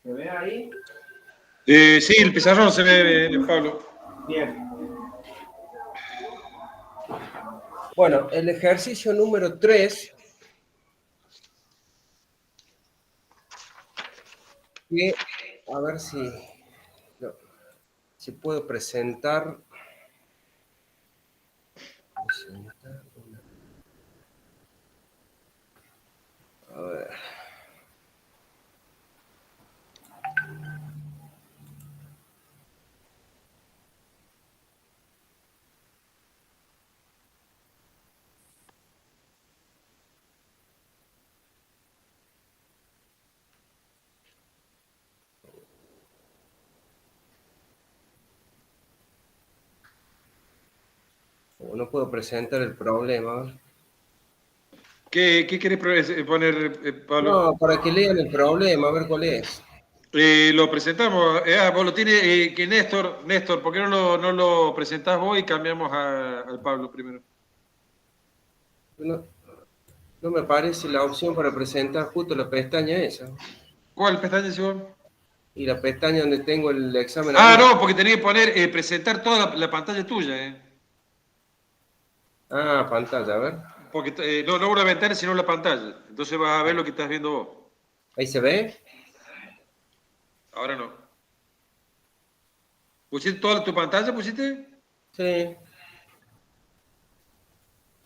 ¿Se ve ahí? Sí, el pizarrón se ve, Pablo. Bien. Bueno, el ejercicio número 3, que a ver si puedo presentar. A ver. No puedo presentar el problema. ¿Qué querés poner, Pablo? No, para que lean el problema, a ver cuál es. Lo presentamos. Vos lo tienes, que Néstor, ¿por qué no lo presentás vos y cambiamos al Pablo primero? No, no me aparece la opción para presentar justo la pestaña esa. ¿Cuál pestaña, vos? Y la pestaña donde tengo el examen No, abierto. porque tenés que poner, presentar toda la pantalla tuya, Ah, pantalla, a ver. Porque no una ventana, sino la pantalla. Entonces vas a ver lo que estás viendo vos. Ahí se ve. Ahora no. ¿Pusiste toda tu pantalla, pusiste? Sí.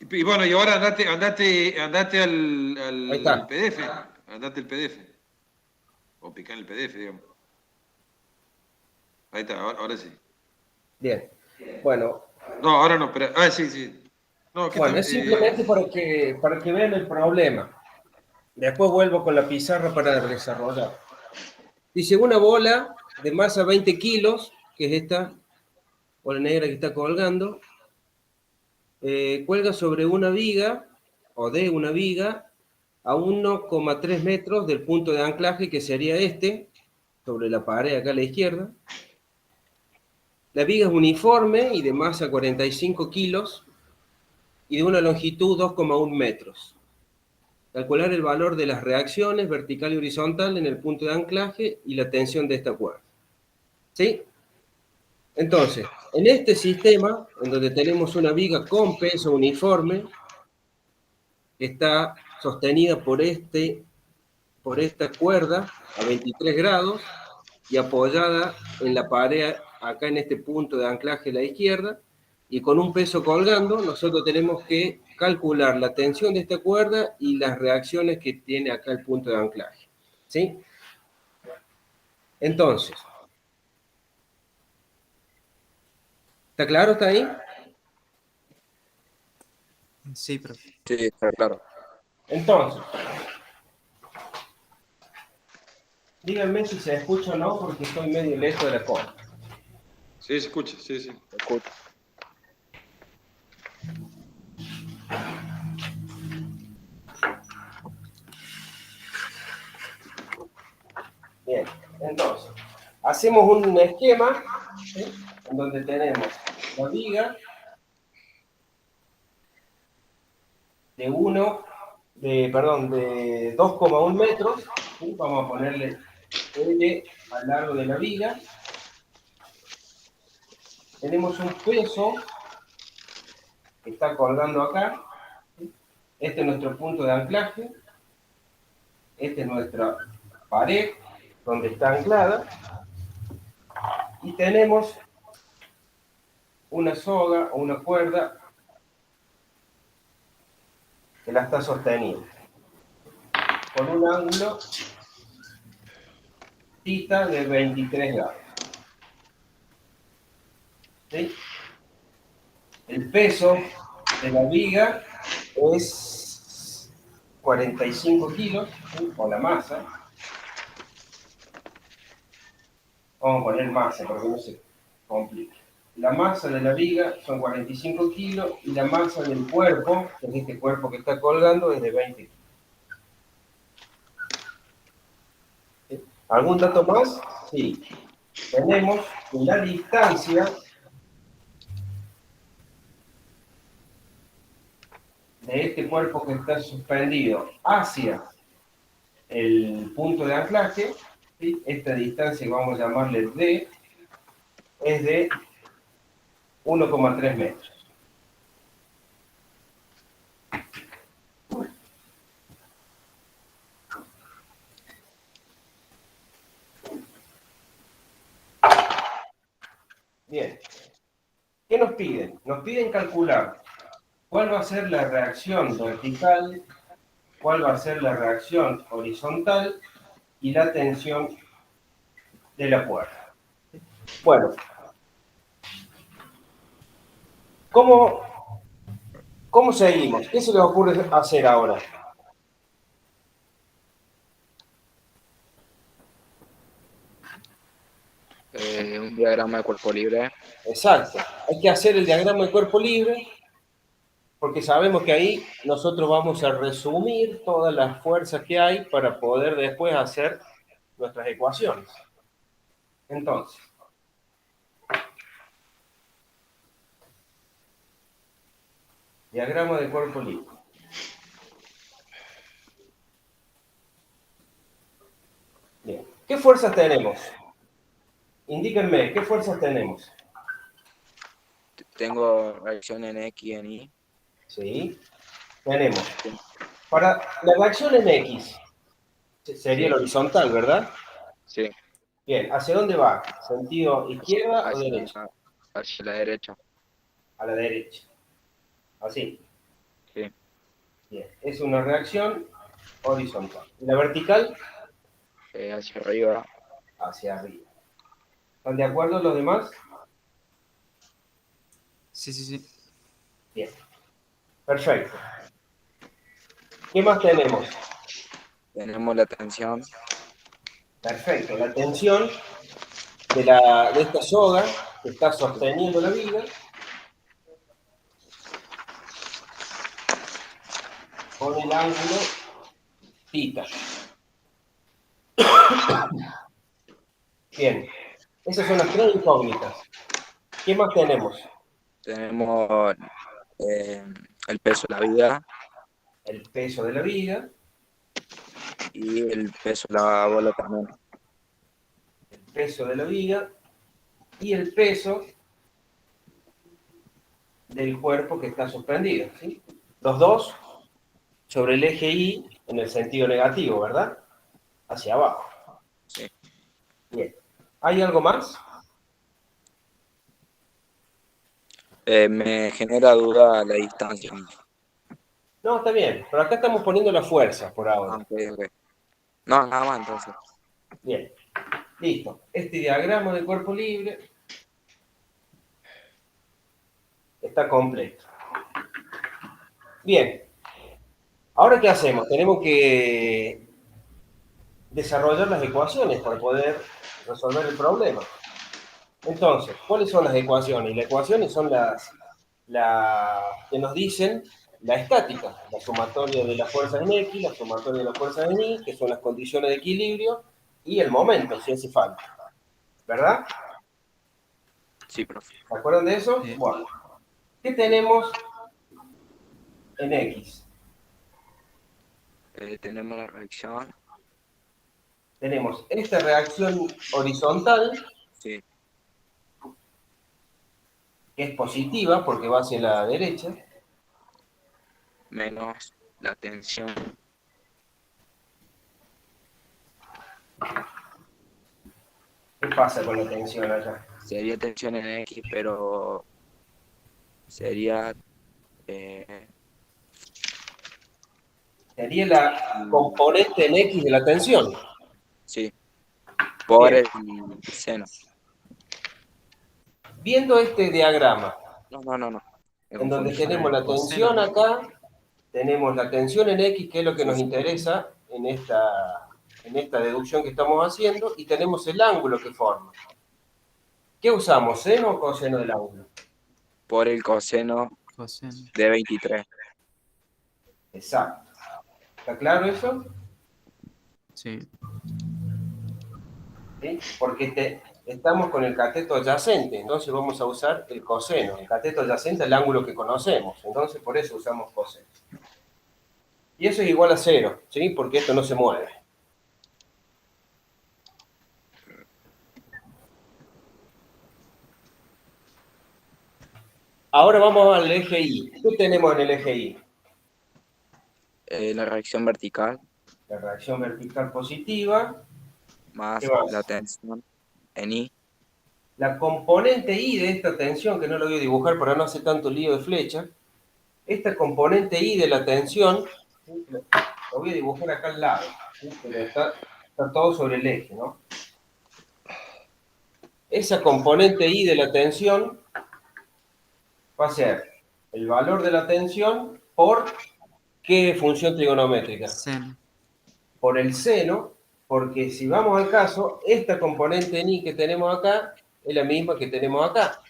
Y bueno, y ahora andate Ahí al está. PDF. Andate al PDF. O picar en el PDF, digamos. Ahí está, ahora sí. Bien. Bueno, No, ahora no, pero. Sí, sí. No, ¿qué bueno, tal? es simplemente para que vean el problema. Después vuelvo con la pizarra para desarrollar. Dice una bola de masa 20 kilos, que es esta bola negra que está colgando, cuelga sobre una viga o de una viga a 1,3 metros del punto de anclaje, que sería este, sobre la pared acá a la izquierda. La viga es uniforme y de masa 45 kilos y de una longitud 2,1 metros. Calcular el valor de las reacciones vertical y horizontal en el punto de anclaje y la tensión de esta cuerda. ¿Sí? Entonces, en este sistema, en donde tenemos una viga con peso uniforme, que está sostenida por esta cuerda a 23 grados y apoyada en la pared acá en este punto de anclaje a la izquierda, y con un peso colgando, nosotros tenemos que calcular la tensión de esta cuerda y las reacciones que tiene acá el punto de anclaje. ¿Sí? Entonces, ¿está claro? ¿Está ahí? Sí, profe. Sí, está claro. Entonces, díganme si se escucha o no, porque estoy medio lejos de la cola. Sí, se escucha, sí, sí. Escucho. Bien, entonces, hacemos un esquema, ¿sí?, en donde tenemos la viga de 2,1 metros, ¿sí? Vamos a ponerle L al largo de la viga. Tenemos un peso que está colgando acá, ¿sí? Este es nuestro punto de anclaje, esta es nuestra pared donde está anclada, y tenemos una soga o una cuerda que la está sosteniendo con un ángulo θ de 23 grados. ¿Sí? El peso de la viga es 45 kilos, ¿sí?, o la masa. Vamos a poner masa para que no se complique. La masa de la viga son 45 kilos y la masa del cuerpo, que es este cuerpo que está colgando, es de 20 kilos. ¿Sí? ¿Algún dato más? Sí. Tenemos que la distancia de este cuerpo que está suspendido hacia el punto de anclaje ¿sí? Esta distancia que vamos a llamarle D es de 1,3 metros. Bien. ¿Qué nos piden? Nos piden calcular cuál va a ser la reacción vertical, cuál va a ser la reacción horizontal y la tensión de la puerta. Bueno, ¿cómo, cómo seguimos? ¿Qué se les ocurre hacer ahora? Un diagrama de cuerpo libre. Exacto. Hay que hacer el diagrama de cuerpo libre porque sabemos que ahí nosotros vamos a resumir todas las fuerzas que hay para poder después hacer nuestras ecuaciones. Entonces, diagrama de cuerpo libre. Bien. ¿Qué fuerzas tenemos? Indíquenme, ¿qué fuerzas tenemos? Tengo reacción en X y en Y. Sí, tenemos. Para la reacción en X, sería el Sí, horizontal, ¿verdad? sí. Bien, ¿hacia dónde va? ¿Sentido Hacia, izquierda o hacia derecha? hacia la derecha. A la derecha. Así. Sí. Bien, es una reacción horizontal. ¿Y la vertical? Hacia arriba. Hacia arriba. ¿Están de acuerdo los demás? Sí, sí, sí. Bien, perfecto. ¿Qué más tenemos? Tenemos la tensión. Perfecto, la tensión de esta soga que está sosteniendo la viga con el ángulo θ. Bien, esas son las tres incógnitas. ¿Qué más tenemos? Tenemos el peso de la vida El peso de la viga, y el peso de la bola también. el peso de la viga y el peso del cuerpo que está suspendido, ¿sí? Los dos sobre el eje Y en el sentido negativo, ¿verdad? Hacia abajo. Sí. Bien. ¿Hay algo más? Me genera duda la distancia. No, está bien, pero acá estamos poniendo la fuerza por Ah, ahora. ok, ok. No, nada más entonces. Bien, listo. Este diagrama de cuerpo libre está completo. Bien, ¿ahora qué hacemos? Tenemos que desarrollar las ecuaciones para poder resolver el problema. Entonces, ¿cuáles son las ecuaciones? Las ecuaciones son las que nos dicen la estática, la sumatoria de las fuerzas en X, la sumatoria de las fuerzas en Y, que son las condiciones de equilibrio, y el momento, si hace falta. ¿Verdad? Sí, profe. ¿Se acuerdan de eso? Sí. Bueno, ¿qué tenemos en X? Tenemos la reacción. Tenemos esta reacción horizontal, Sí. que es positiva porque va hacia la derecha, Menos la tensión. ¿qué pasa con la tensión allá? Sería tensión en X, pero sería Sería la componente en X de la tensión. sí, por Bien, el seno. viendo este diagrama, No, no, no, no. Me en donde confundí. Sobre tenemos el la coseno, tensión ¿no? acá, tenemos la tensión en X, que es lo que Sí, nos sí. interesa en esta deducción que estamos haciendo, y tenemos el ángulo que forma. ¿Qué usamos, seno o coseno del ángulo? Por el coseno Coseno. de 23. Exacto. ¿Está claro eso? Sí. ¿Sí? Porque estamos con el cateto adyacente, entonces vamos a usar el coseno. El cateto adyacente es el ángulo que conocemos, entonces por eso usamos coseno. Y eso es igual a 0, ¿sí? Porque esto no se mueve. Ahora vamos al eje Y. ¿Qué tenemos en el eje Y? La reacción vertical La reacción vertical positiva. ¿Qué más la más? tensión en I. La componente I de esta tensión, que no lo voy a dibujar para no hacer tanto lío de flecha, esta componente I de la tensión, ¿sí? Lo voy a dibujar acá al lado, ¿sí? Pero está todo sobre el eje, ¿no? Esa componente I de la tensión va a ser el valor de la tensión por ¿qué función trigonométrica? Seno. Por el seno, porque si vamos al caso, esta componente en I que tenemos acá es la misma que tenemos acá.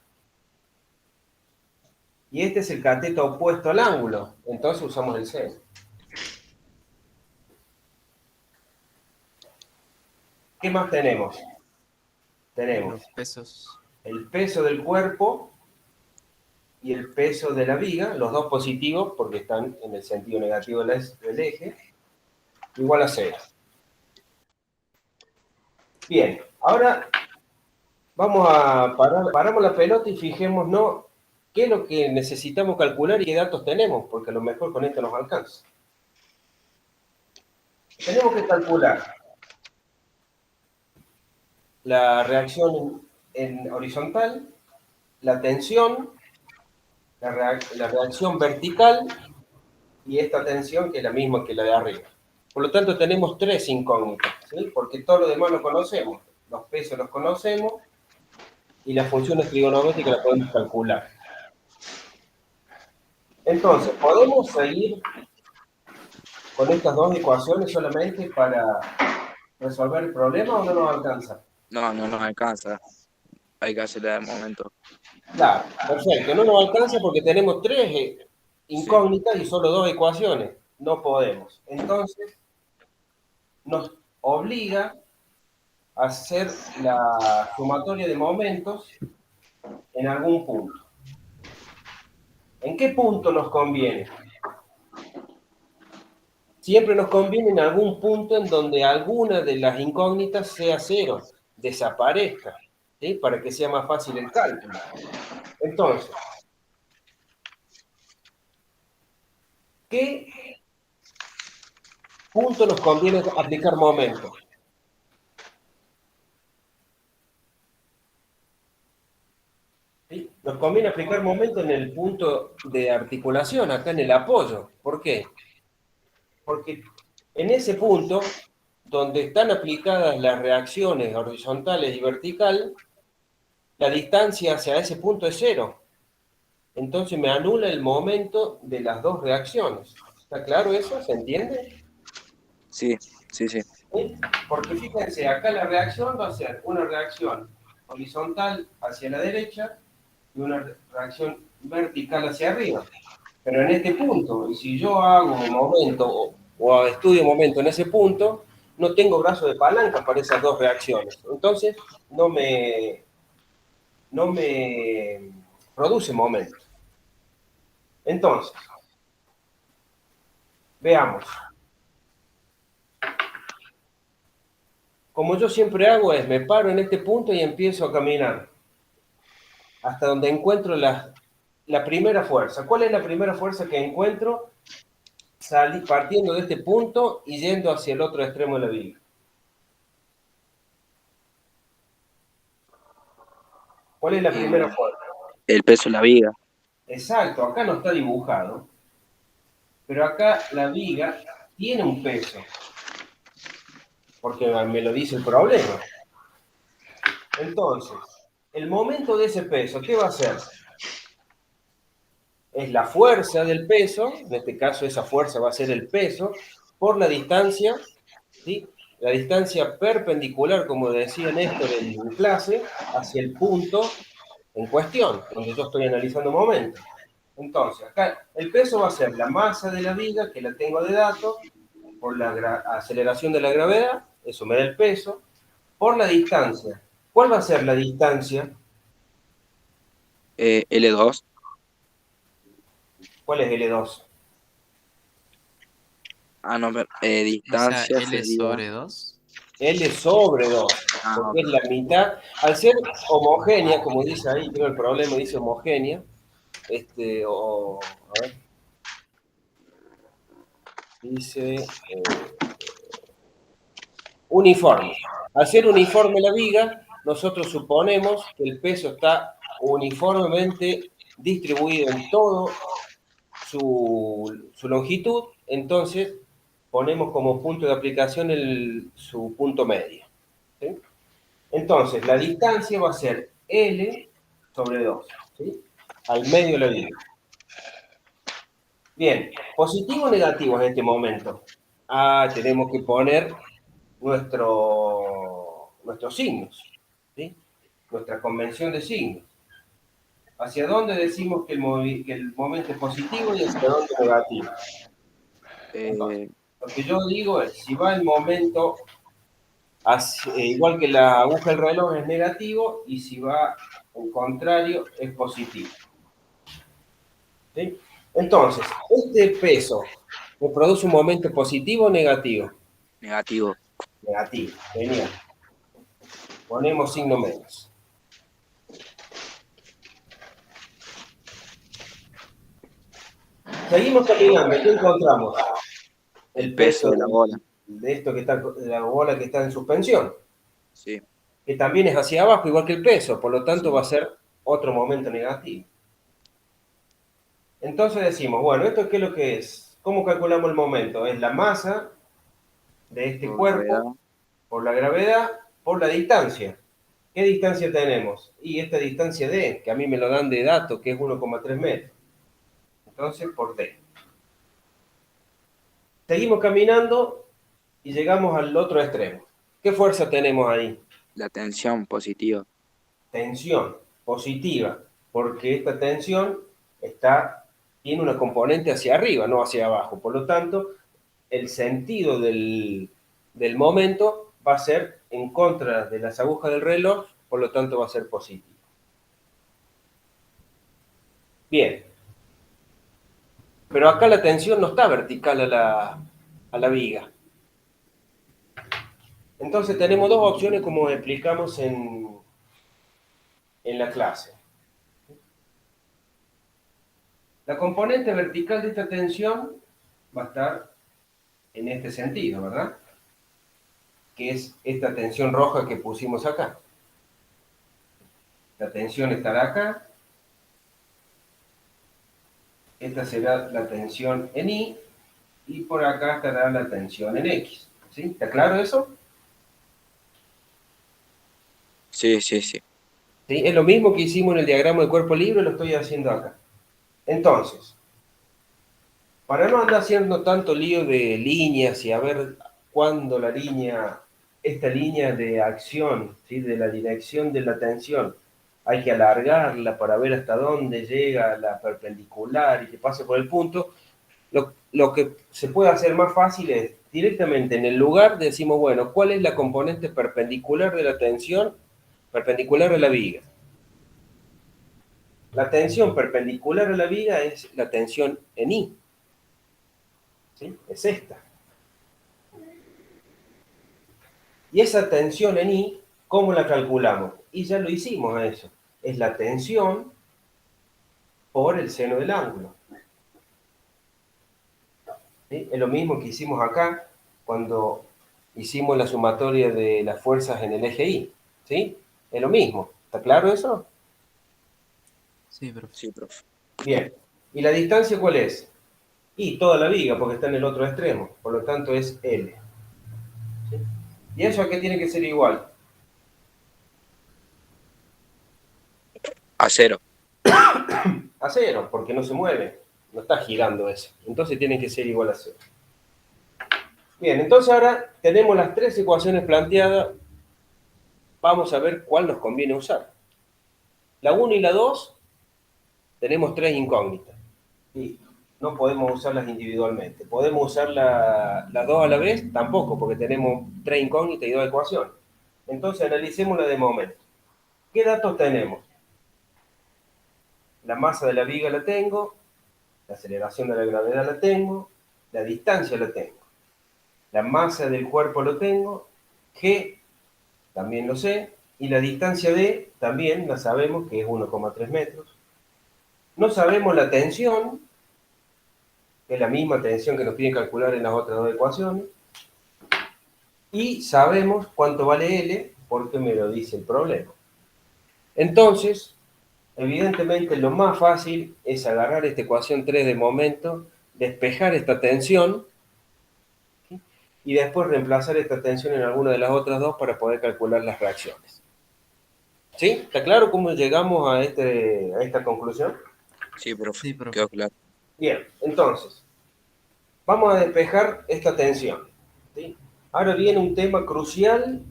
Y este es el cateto opuesto al ángulo, entonces usamos el seno. ¿Qué más tenemos? Tenemos Los pesos. el peso del cuerpo y el peso de la viga, los dos positivos porque están en el sentido negativo del eje, igual a 0. Bien, ahora vamos a paramos la pelota y fijémonos qué es lo que necesitamos calcular y qué datos tenemos, porque a lo mejor con esto nos alcanza. Tenemos que calcular la reacción en horizontal, la tensión, la reacción vertical y esta tensión que es la misma que la de arriba. Por lo tanto, tenemos 3 incógnitas, ¿sí? Porque todo lo demás lo conocemos. Los pesos los conocemos y las funciones trigonométricas las podemos calcular. Entonces, ¿podemos seguir con estas dos ecuaciones solamente para resolver el problema o no nos alcanza? No nos alcanza. Hay que acelerar el momento. Claro, perfecto. No nos alcanza porque tenemos 3 incógnitas y solo 2 ecuaciones. No podemos. Entonces, nos obliga a hacer la sumatoria de momentos en algún punto. ¿En qué punto nos conviene? Siempre nos conviene en algún punto en donde alguna de las incógnitas sea 0, desaparezca, ¿sí? Para que sea más fácil el cálculo. Entonces, ¿qué punto nos conviene aplicar momento? ¿Sí? Nos conviene aplicar momento en el punto de articulación, acá en el apoyo. ¿Por qué? Porque en ese punto, donde están aplicadas las reacciones horizontales y vertical, la distancia hacia ese punto es 0. Entonces me anula el momento de las dos reacciones. ¿Está claro eso? ¿Se entiende? Sí. ¿Sí? Porque fíjense, acá la reacción va a ser una reacción horizontal hacia la derecha y una reacción vertical hacia arriba. Pero en este punto, y si yo hago momento o estudio momento en ese punto, no tengo brazo de palanca para esas dos reacciones. Entonces, no me produce momento. Entonces, veamos. Como yo siempre hago es, me paro en este punto y empiezo a caminar hasta donde encuentro la primera fuerza. ¿Cuál es la primera fuerza que encuentro? Partiendo de este punto y yendo hacia el otro extremo de la viga. ¿Cuál es la primera fuerza? El peso de la viga. Exacto, acá no está dibujado, pero acá la viga tiene un peso, porque me lo dice el problema. Entonces, el momento de ese peso, ¿qué va a ser? Es la fuerza del peso, en este caso esa fuerza va a ser el peso, por la distancia, ¿sí? La distancia perpendicular, como decía Néstor en clase, hacia el punto en cuestión, donde yo estoy analizando momentos. Entonces, acá el peso va a ser la masa de la viga, que la tengo de dato, por la aceleración de la gravedad, eso me da el peso, por la distancia. ¿Cuál va a ser la distancia? L2. ¿Cuál es L2? No, pero, O sea, distancia L sería... sobre 2. L sobre 2, porque Ok. es la mitad. Al ser homogénea, como dice ahí, creo el problema dice homogénea, a ver, dice uniforme. Al ser uniforme la viga, nosotros suponemos que el peso está uniformemente distribuido en todo su longitud, entonces ponemos como punto de aplicación su punto medio. ¿Sí? Entonces, la distancia va a ser L sobre 2, ¿sí? Al medio de la viga. Bien, positivo o negativo en este momento. Tenemos que poner nuestros signos, ¿sí? Nuestra convención de signos. ¿Hacia dónde decimos que el momento es positivo y hacia dónde es negativo? Entonces, Eh, lo que yo digo es, si va el momento igual que la aguja del reloj es negativo y si va en contrario es positivo. ¿Sí? Entonces, este peso me produce un momento positivo o negativo. negativo. Negativo, genial. Ponemos signo menos. Seguimos caminando, ¿qué encontramos? El El peso peso de la bola. de esto que está, de la bola que está en suspensión, Sí, que también es hacia abajo, igual que el peso, por lo tanto va sí. a ser otro momento negativo. Entonces decimos, bueno, ¿esto qué es lo que es? ¿Cómo calculamos el momento? Es la masa de este Por gravedad. cuerpo por la gravedad por la distancia. ¿Qué distancia tenemos? Y esta distancia D, que a mí me lo dan de dato, que es 1,3 metros. Entonces, por D. Seguimos caminando y llegamos al otro extremo. ¿Qué fuerza tenemos ahí? La tensión positiva. Tensión positiva, porque esta tensión tiene una componente hacia arriba, no hacia abajo. Por lo tanto, el sentido del momento va a ser en contra de las agujas del reloj, por lo tanto va a ser positivo. Bien, pero acá la tensión no está vertical a la viga. Entonces tenemos dos opciones como explicamos en la clase. La componente vertical de esta tensión va a estar en este sentido, ¿verdad? Que es esta tensión roja que pusimos acá. La tensión estará acá. Esta será la tensión en Y y por acá estará la tensión en X. ¿Sí? ¿Está claro eso? Sí, sí, sí. ¿Sí? Es lo mismo que hicimos en el diagrama de cuerpo libre, lo estoy haciendo acá. Entonces, para no andar haciendo tanto lío de líneas y a ver cuándo esta línea de acción, ¿sí? De la dirección de la tensión, hay que alargarla para ver hasta dónde llega la perpendicular y que pase por el punto, lo que se puede hacer más fácil es directamente en el lugar decimos, bueno, ¿cuál es la componente perpendicular de la tensión perpendicular a la viga? La tensión perpendicular a la viga es la tensión en I. ¿Sí? Es esta. Y esa tensión en I, ¿cómo la calculamos? Y ya lo hicimos a eso. Es la tensión por el seno del ángulo. ¿Sí? Es lo mismo que hicimos acá cuando hicimos la sumatoria de las fuerzas en el eje Y. ¿Sí? Es lo mismo. ¿Está claro eso? Sí, profe. Sí, profe. Bien. ¿Y la distancia cuál es? Y toda la viga, porque está en el otro extremo. Por lo tanto es L. ¿Sí? ¿Y eso a qué tiene que ser igual? A cero. A cero, porque no se mueve. No está girando eso. Entonces tiene que ser igual a cero. Bien, entonces ahora tenemos las tres ecuaciones planteadas. Vamos a ver cuál nos conviene usar. La 1 y la 2 tenemos tres incógnitas. Listo. No podemos usarlas individualmente. ¿Podemos usar las dos a la vez? Tampoco, porque tenemos tres incógnitas y dos ecuaciones. Entonces analicémosla de momento. ¿Qué datos tenemos? La masa de la viga la tengo, la aceleración de la gravedad la tengo, la distancia la tengo, la masa del cuerpo lo tengo, G también lo sé, y la distancia D también la sabemos que es 1,3 metros. No sabemos la tensión, que es la misma tensión que nos piden calcular en las otras dos ecuaciones. Y sabemos cuánto vale L, porque me lo dice el problema. Entonces, evidentemente lo más fácil es agarrar esta ecuación 3 de momento, despejar esta tensión, ¿sí? Y después reemplazar esta tensión en alguna de las otras dos para poder calcular las reacciones. ¿Sí? ¿Está claro cómo llegamos a esta conclusión? Sí, profe, Sí, profe. quedó claro. Bien, entonces, vamos a despejar esta tensión, ¿sí? Ahora viene un tema crucial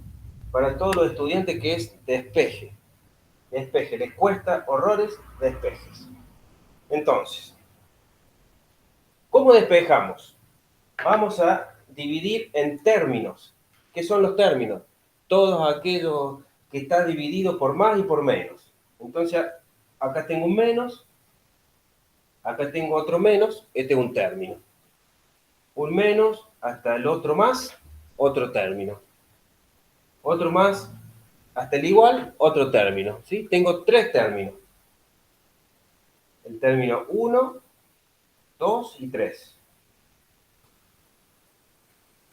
para todos los estudiantes que es despeje. Despeje, les cuesta horrores despejes. Entonces, ¿cómo despejamos? Vamos a dividir en términos. ¿Qué son los términos? Todos aquellos que está dividido por más y por menos. Entonces, acá tengo un menos, acá tengo otro menos, este es un término. Un menos hasta el otro más, otro término. Otro más hasta el igual, otro término. ¿Sí? Tengo tres términos. El término 1, 2 y 3.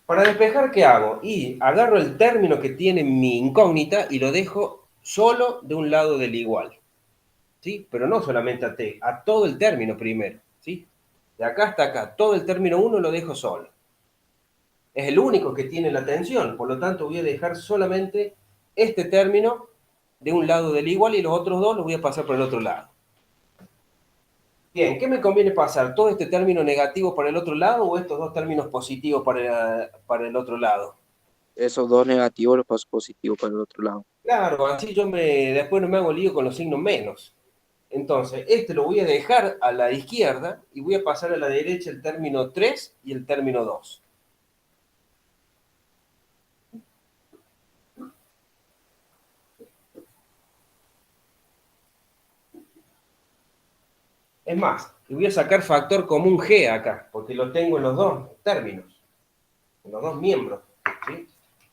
Para despejar, ¿qué hago? Y agarro el término que tiene mi incógnita y lo dejo solo de un lado del igual. ¿Sí? Pero no solamente a t, a todo el término primero. ¿Sí? De acá hasta acá, todo el término 1 lo dejo solo. Es el único que tiene la tensión, por lo tanto voy a dejar solamente este término de un lado del igual y los otros dos los voy a pasar por el otro lado. Bien, ¿qué me conviene pasar? ¿Todo este término negativo para el otro lado o estos dos términos positivos para el otro lado? Esos dos negativos los paso positivos para el otro lado. Claro, así después no me hago lío con los signos menos. Entonces, este lo voy a dejar a la izquierda y voy a pasar a la derecha el término 3 y el término 2. Es más, y voy a sacar factor común G acá, porque lo tengo en los dos términos, en los dos miembros, ¿sí?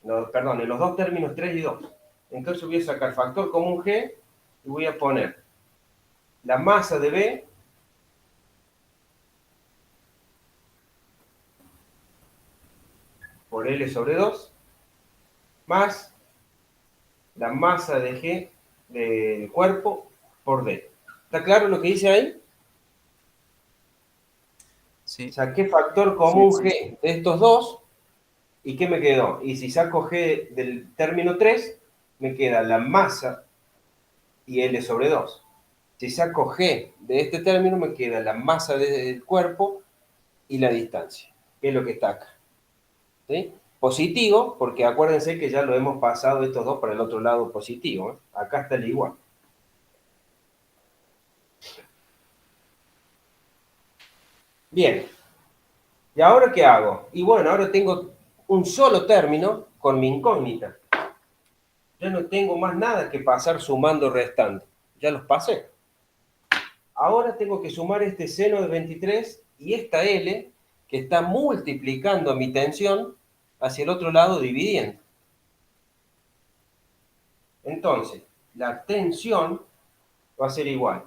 No, perdón, en los dos términos 3 y 2. Entonces voy a sacar factor común G y voy a poner la masa de B por L sobre 2 más la masa de G del cuerpo por D. ¿Está claro lo que dice ahí? Sí. Saqué factor común G de estos dos, ¿y qué me quedó? Y si saco G del término 3, me queda la masa y L sobre 2. Si saco G de este término, me queda la masa del cuerpo y la distancia, que es lo que está acá. ¿Sí? Positivo, porque acuérdense que ya lo hemos pasado estos dos para el otro lado positivo, ¿eh? Acá está el igual. Bien. ¿Y ahora qué hago? Y bueno, ahora tengo un solo término con mi incógnita. Ya no tengo más nada que pasar sumando o restando. Ya los pasé. Ahora tengo que sumar este seno de 23 y esta L que está multiplicando mi tensión hacia el otro lado dividiendo. Entonces, la tensión va a ser igual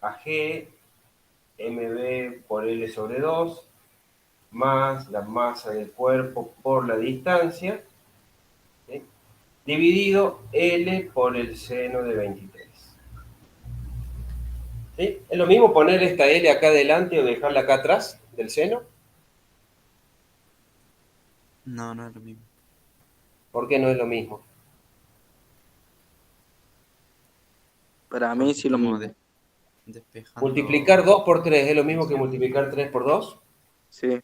a G mb por L sobre 2 más la masa del cuerpo por la distancia, ¿sí? Dividido L por el seno de 23. ¿Sí? ¿Es lo mismo poner esta L acá adelante o dejarla acá atrás del seno? No, no es lo mismo. ¿Por qué no es lo mismo? Para mí Porque sí lo estamos mismo. despejando. ¿Multiplicar 2 por 3 es lo mismo que tensión. multiplicar 3 por 2? Sí,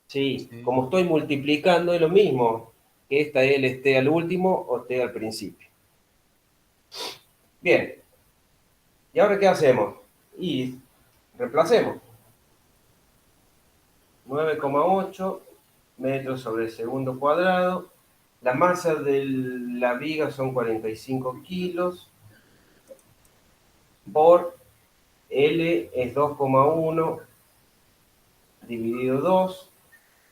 Sí, Sí. como estoy multiplicando es lo mismo que esta L esté al último o esté al principio. Bien, ¿y ahora qué hacemos? Y reemplacemos. 9,8 metros sobre el segundo cuadrado. La masa de la viga son 45 kilos por L es 2,1 dividido 2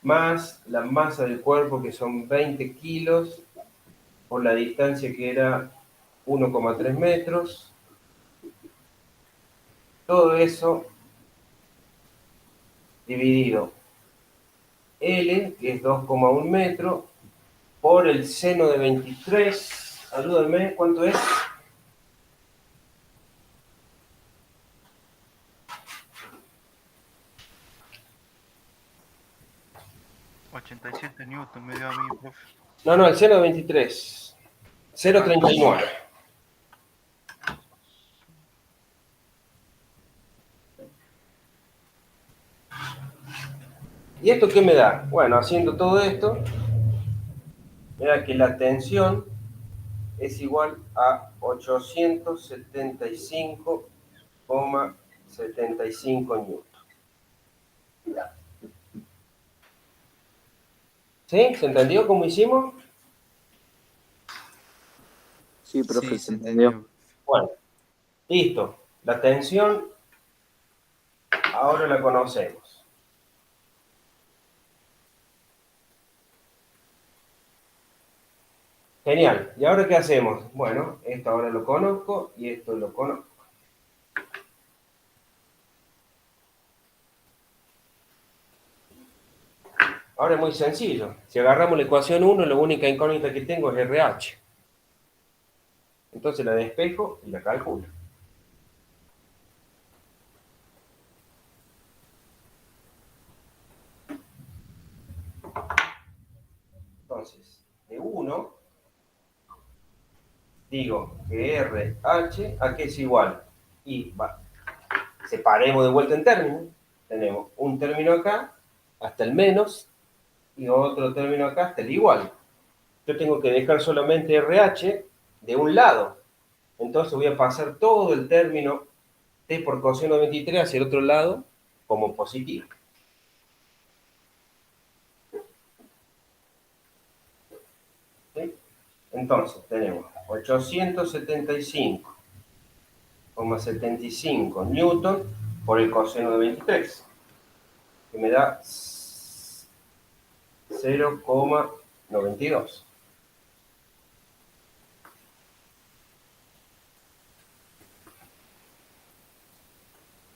más la masa del cuerpo que son 20 kilos por la distancia que era 1,3 metros todo eso dividido L, que es 2,1 metros, por el seno de 23, ayúdame, ¿cuánto es? Newton me dio a mí, profe. No, el seno de 23, 0,39. ¿Y esto qué me da? Bueno, haciendo todo esto, me da que la tensión es igual a 875,75 newton. ¿Sí? ¿Se entendió cómo hicimos? Sí, profe, Sí, se se entendió. entendió. Bueno, listo. La tensión ahora la conocemos. Genial. ¿Y ahora qué hacemos? Bueno, esto ahora lo conozco y esto lo conozco. Ahora es muy sencillo. Si agarramos la ecuación 1, la única incógnita que tengo es RH. Entonces la despejo y la calculo. Entonces, de 1, digo que RH, ¿a qué es igual? Y separemos de vuelta en términos. Tenemos un término acá, hasta el menos, y otro término acá, hasta el igual. Yo tengo que dejar solamente RH de un lado. Entonces voy a pasar todo el término t por coseno de 23 hacia el otro lado como positivo. ¿Sí? Entonces tenemos 875,75 newton por el coseno de 23, que me da 0,92.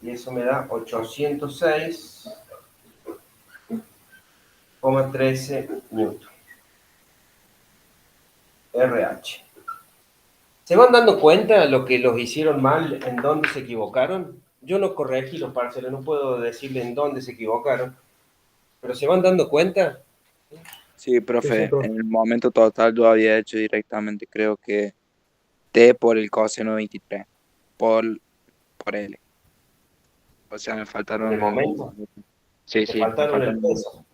Y eso me da 806,13 newton. RH. ¿Se van dando cuenta lo que los hicieron mal, en dónde se equivocaron? Yo no corregí los parciales, no puedo decirle en dónde se equivocaron, pero ¿se van dando cuenta? Sí, profe, en el momento total yo había hecho directamente, creo que T por el coseno 23, por, por L. O sea, me En faltaron... el momento, Sí, te sí, me faltaron el faltaron... peso.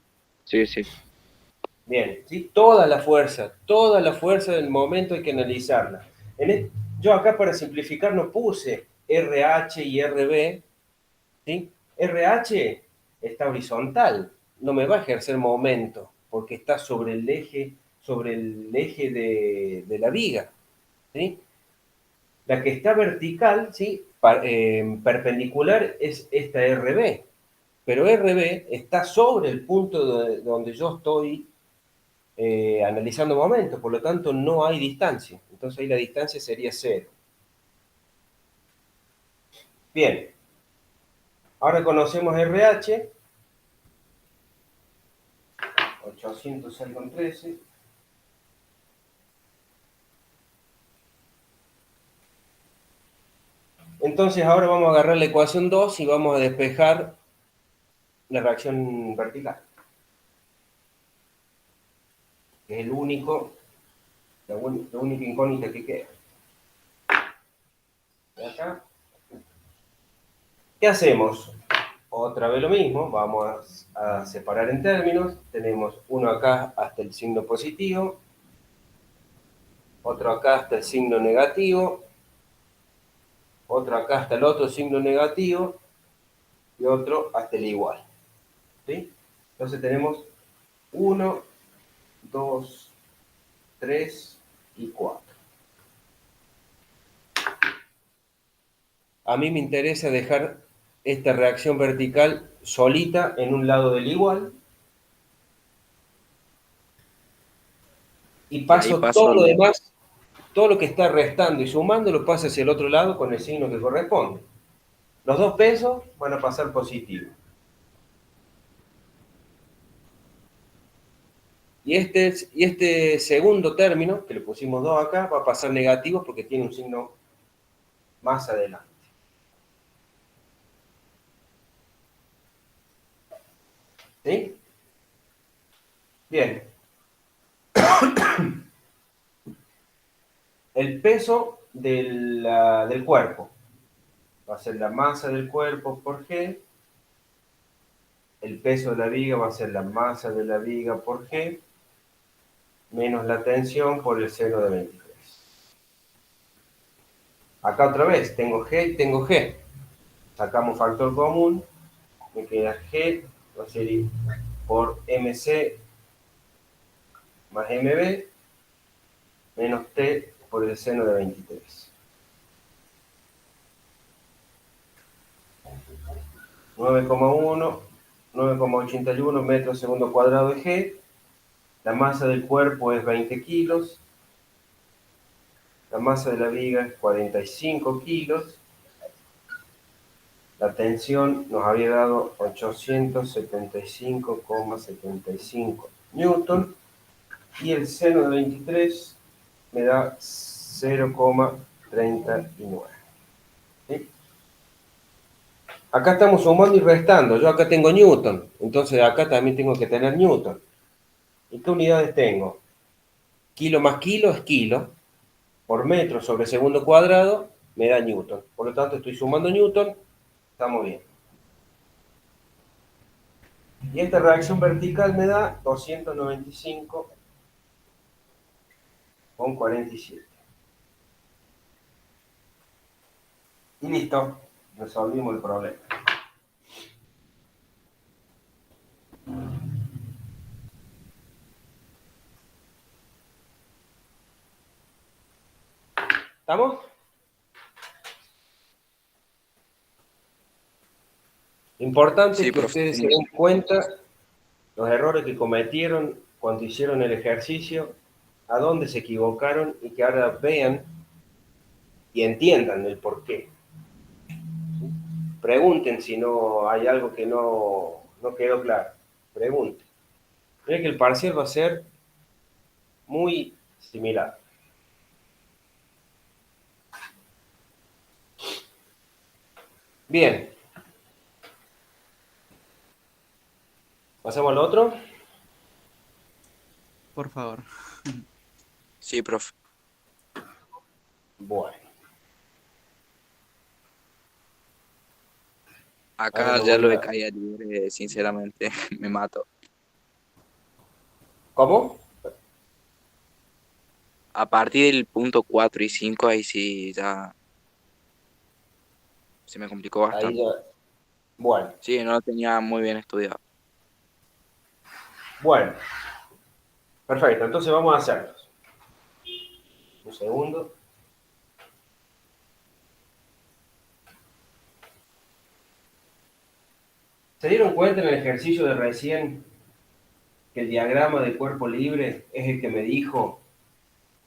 Sí, sí. Bien, ¿sí? Toda la fuerza del momento hay que analizarla. Yo acá para simplificar no puse RH y RB, ¿sí? RH está horizontal, no me va a ejercer momento, porque está sobre el eje de la viga, ¿sí? La que está vertical, ¿sí? Perpendicular es esta RB, pero RB está sobre el punto donde yo estoy analizando momentos, por lo tanto no hay distancia. Entonces ahí la distancia sería 0. Bien, ahora conocemos RH, 806,13. Entonces ahora vamos a agarrar la ecuación 2 y vamos a despejar la reacción vertical, que es la única incógnita que queda. Y acá, ¿qué hacemos? Otra vez lo mismo, vamos a separar en términos. Tenemos uno acá hasta el signo positivo, otro acá hasta el signo negativo, otro acá hasta el otro signo negativo y otro hasta el igual. ¿Sí? Entonces tenemos 1, 2, 3 y 4. A mí me interesa dejar esta reacción vertical solita en un lado del igual y Y ahí paso paso todo lo lo... demás, todo lo que está restando y sumando lo paso hacia el otro lado con el signo que corresponde. Los dos pesos van a pasar positivos. Y este segundo término, que le pusimos 2 acá, va a pasar negativo porque tiene un signo más adelante. ¿Sí? Bien. El peso del cuerpo va a ser la masa del cuerpo por G. El peso de la viga va a ser la masa de la viga por G, menos la tensión por el seno de 23. Acá otra vez, tengo G y tengo G. Sacamos factor común, me queda G, va a ser por MC más MB, menos T por el seno de 23. 9,1, 9,81 metros segundo cuadrado de G. La masa del cuerpo es 20 kilos. La masa de la viga es 45 kilos. La tensión nos había dado 875,75 newton. Y el seno de 23 me da 0,39. ¿Sí? Acá estamos sumando y restando. Yo acá tengo newton. Entonces acá también tengo que tener newton. ¿Y qué unidades tengo? Kilo más kilo es kilo. Por metro sobre segundo cuadrado me da newton. Por lo tanto, estoy sumando newton. Estamos bien. Y esta reacción vertical me da 295,47. Y listo. Resolvimos el problema. ¿Estamos? Importante Sí, que profe. ustedes se den cuenta los errores que cometieron cuando hicieron el ejercicio, a dónde se equivocaron y que ahora vean y entiendan el por qué. Pregunten si no hay algo que no quedó claro. Pregunten. Miren que el parcial va a ser muy similar. Bien. ¿Pasamos al otro? Por favor. Sí, profe. Bueno. Acá Ahora ya lo de caída libre, sinceramente, me mato. ¿Cómo? A partir del punto 4 y 5, ahí sí ya se me complicó Ahí bastante. ya. Bueno. Sí, no lo tenía muy bien estudiado. Bueno. Perfecto. Entonces vamos a hacerlos. Un segundo. ¿Se dieron cuenta en el ejercicio de recién que el diagrama de cuerpo libre es el que me dijo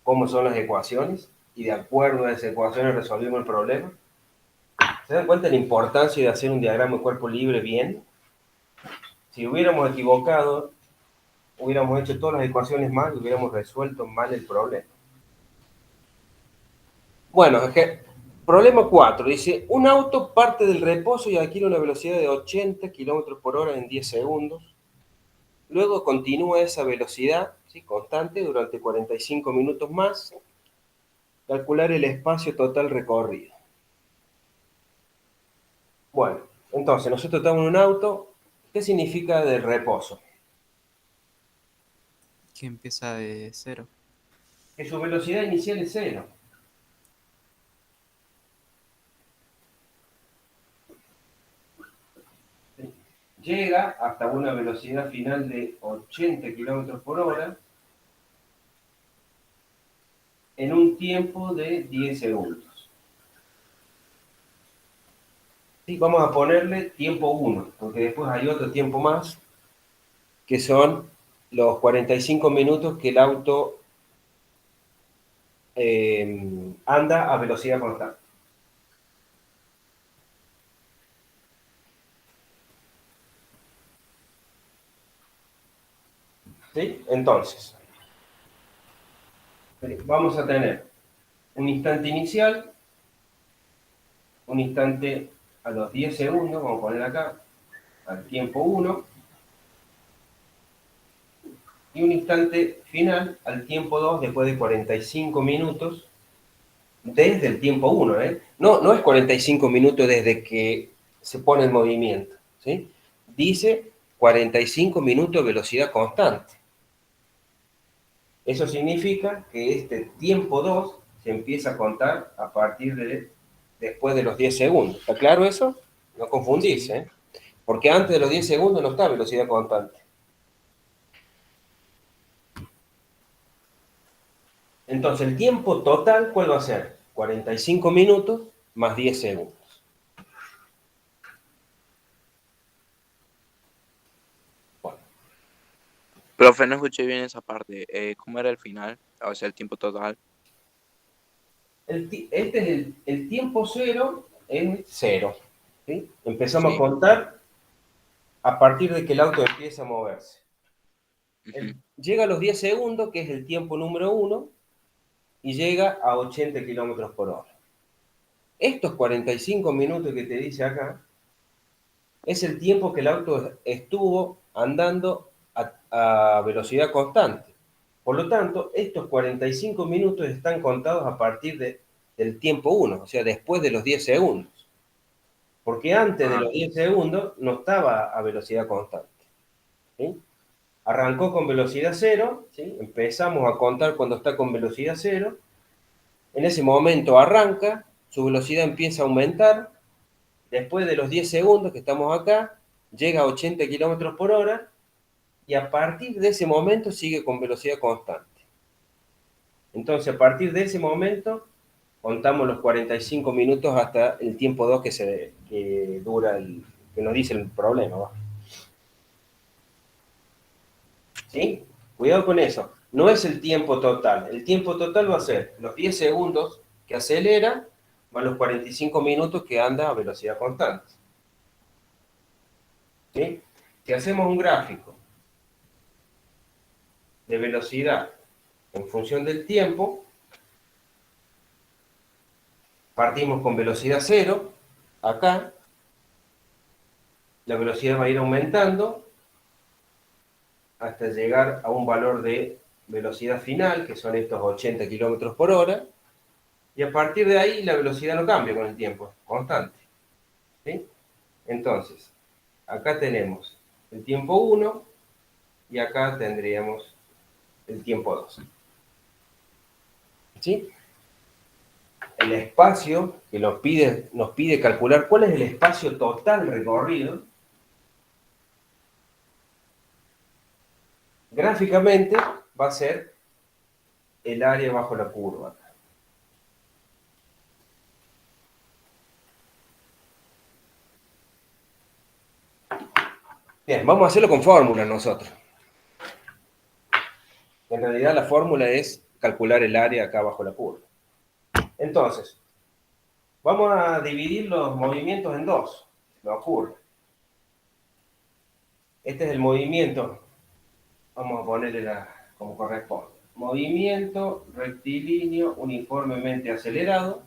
cómo son las ecuaciones? Y de acuerdo a esas ecuaciones resolvimos el problema. ¿Se dan cuenta de la importancia de hacer un diagrama de cuerpo libre bien? Si hubiéramos equivocado, hubiéramos hecho todas las ecuaciones mal y hubiéramos resuelto mal el problema. Bueno, problema 4. Dice, un auto parte del reposo y adquiere una velocidad de 80 km por hora en 10 segundos. Luego continúa esa velocidad, ¿sí?, constante durante 45 minutos más. Calcular el espacio total recorrido. Bueno, entonces nosotros estamos en un auto. ¿Qué significa del reposo? Que empieza de cero. Que su velocidad inicial es cero. Llega hasta una velocidad final de 80 km por hora en un tiempo de 10 segundos. ¿Sí? Vamos a ponerle tiempo 1, porque después hay otro tiempo más, que son los 45 minutos que el auto anda a velocidad constante. ¿Sí? Entonces, vamos a tener un instante inicial, un instante a los 10 segundos, vamos a poner acá, al tiempo 1, y un instante final al tiempo 2 después de 45 minutos desde el tiempo 1, ¿eh? No es 45 minutos desde que se pone en movimiento, ¿sí? Dice 45 minutos de velocidad constante. Eso significa que este tiempo 2 se empieza a contar a partir de después de los 10 segundos. ¿Está claro eso? No confundirse, ¿eh? Porque antes de los 10 segundos no está velocidad constante. Entonces, el tiempo total, ¿cuál va a ser? 45 minutos más 10 segundos. Bueno. Profe, no escuché bien esa parte. ¿Cómo era el final? O sea, el tiempo total. Este es el tiempo cero, es cero. ¿Sí? Empezamos a Sí. contar a partir de que el auto empieza a moverse. Ujú. Llega a los 10 segundos, que es el tiempo número 1, y llega a 80 kilómetros por hora. Estos 45 minutos que te dice acá, es el tiempo que el auto estuvo andando a velocidad constante. Por lo tanto, estos 45 minutos están contados a partir del tiempo 1, o sea, después de los 10 segundos. Porque antes de los 10 segundos no estaba a velocidad constante. ¿Sí? Arrancó con velocidad 0, ¿sí? Empezamos a contar cuando está con velocidad 0. En ese momento arranca, su velocidad empieza a aumentar. Después de los 10 segundos que estamos acá, llega a 80 kilómetros por hora y a partir de ese momento sigue con velocidad constante. Entonces, a partir de ese momento, contamos los 45 minutos hasta el tiempo 2 que dura, que nos dice el problema. ¿Va? ¿Sí? Cuidado con eso. No es el tiempo total. El tiempo total va a ser los 10 segundos que acelera más los 45 minutos que anda a velocidad constante. ¿Sí? Si hacemos un gráfico de velocidad en función del tiempo, partimos con velocidad 0, acá, la velocidad va a ir aumentando hasta llegar a un valor de velocidad final, que son estos 80 kilómetros por hora, y a partir de ahí la velocidad no cambia con el tiempo, es constante. ¿Sí? Entonces, acá tenemos el tiempo 1 y acá tendríamos el tiempo 2. ¿Sí? El espacio que nos pide calcular cuál es el espacio total recorrido, gráficamente va a ser el área bajo la curva. Bien, vamos a hacerlo con fórmula nosotros. En realidad la fórmula es calcular el área acá bajo la curva. Entonces, vamos a dividir los movimientos en dos. Me ocurre. Este es el movimiento. Vamos a ponerle como corresponde. Movimiento rectilíneo uniformemente acelerado.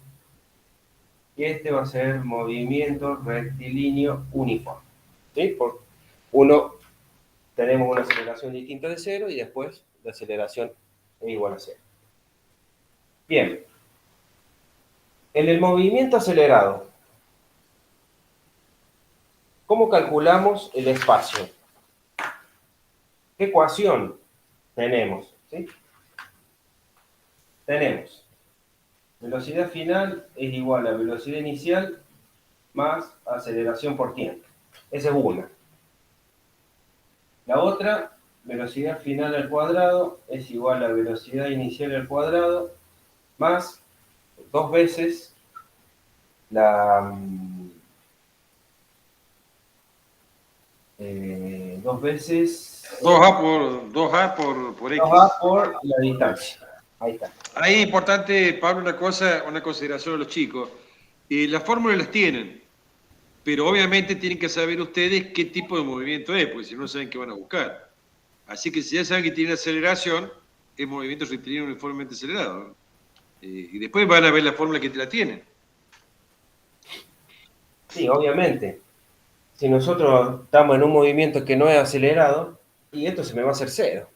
Y este va a ser movimiento rectilíneo uniforme. ¿Sí? Por uno tenemos una aceleración distinta de 0 y después la aceleración es igual a 0. Bien. En el movimiento acelerado, ¿cómo calculamos el espacio? ¿Qué ecuación tenemos? ¿Sí? Tenemos velocidad final es igual a velocidad inicial más aceleración por tiempo. Esa es una. La otra, velocidad final al cuadrado es igual a velocidad inicial al cuadrado más 2 veces la... 2 veces... 2A por X. 2A por la distancia. Ahí está. Ahí es importante, Pablo, una consideración a los chicos. Las fórmulas las tienen, pero obviamente tienen que saber ustedes qué tipo de movimiento es, porque si no saben qué van a buscar. Así que si ya saben que tiene aceleración, es movimiento rectilíneo uniformemente acelerado, ¿no? Y después van a ver la fórmula que la tienen. Sí, obviamente. Si nosotros estamos en un movimiento que no es acelerado, y esto se me va a hacer cero.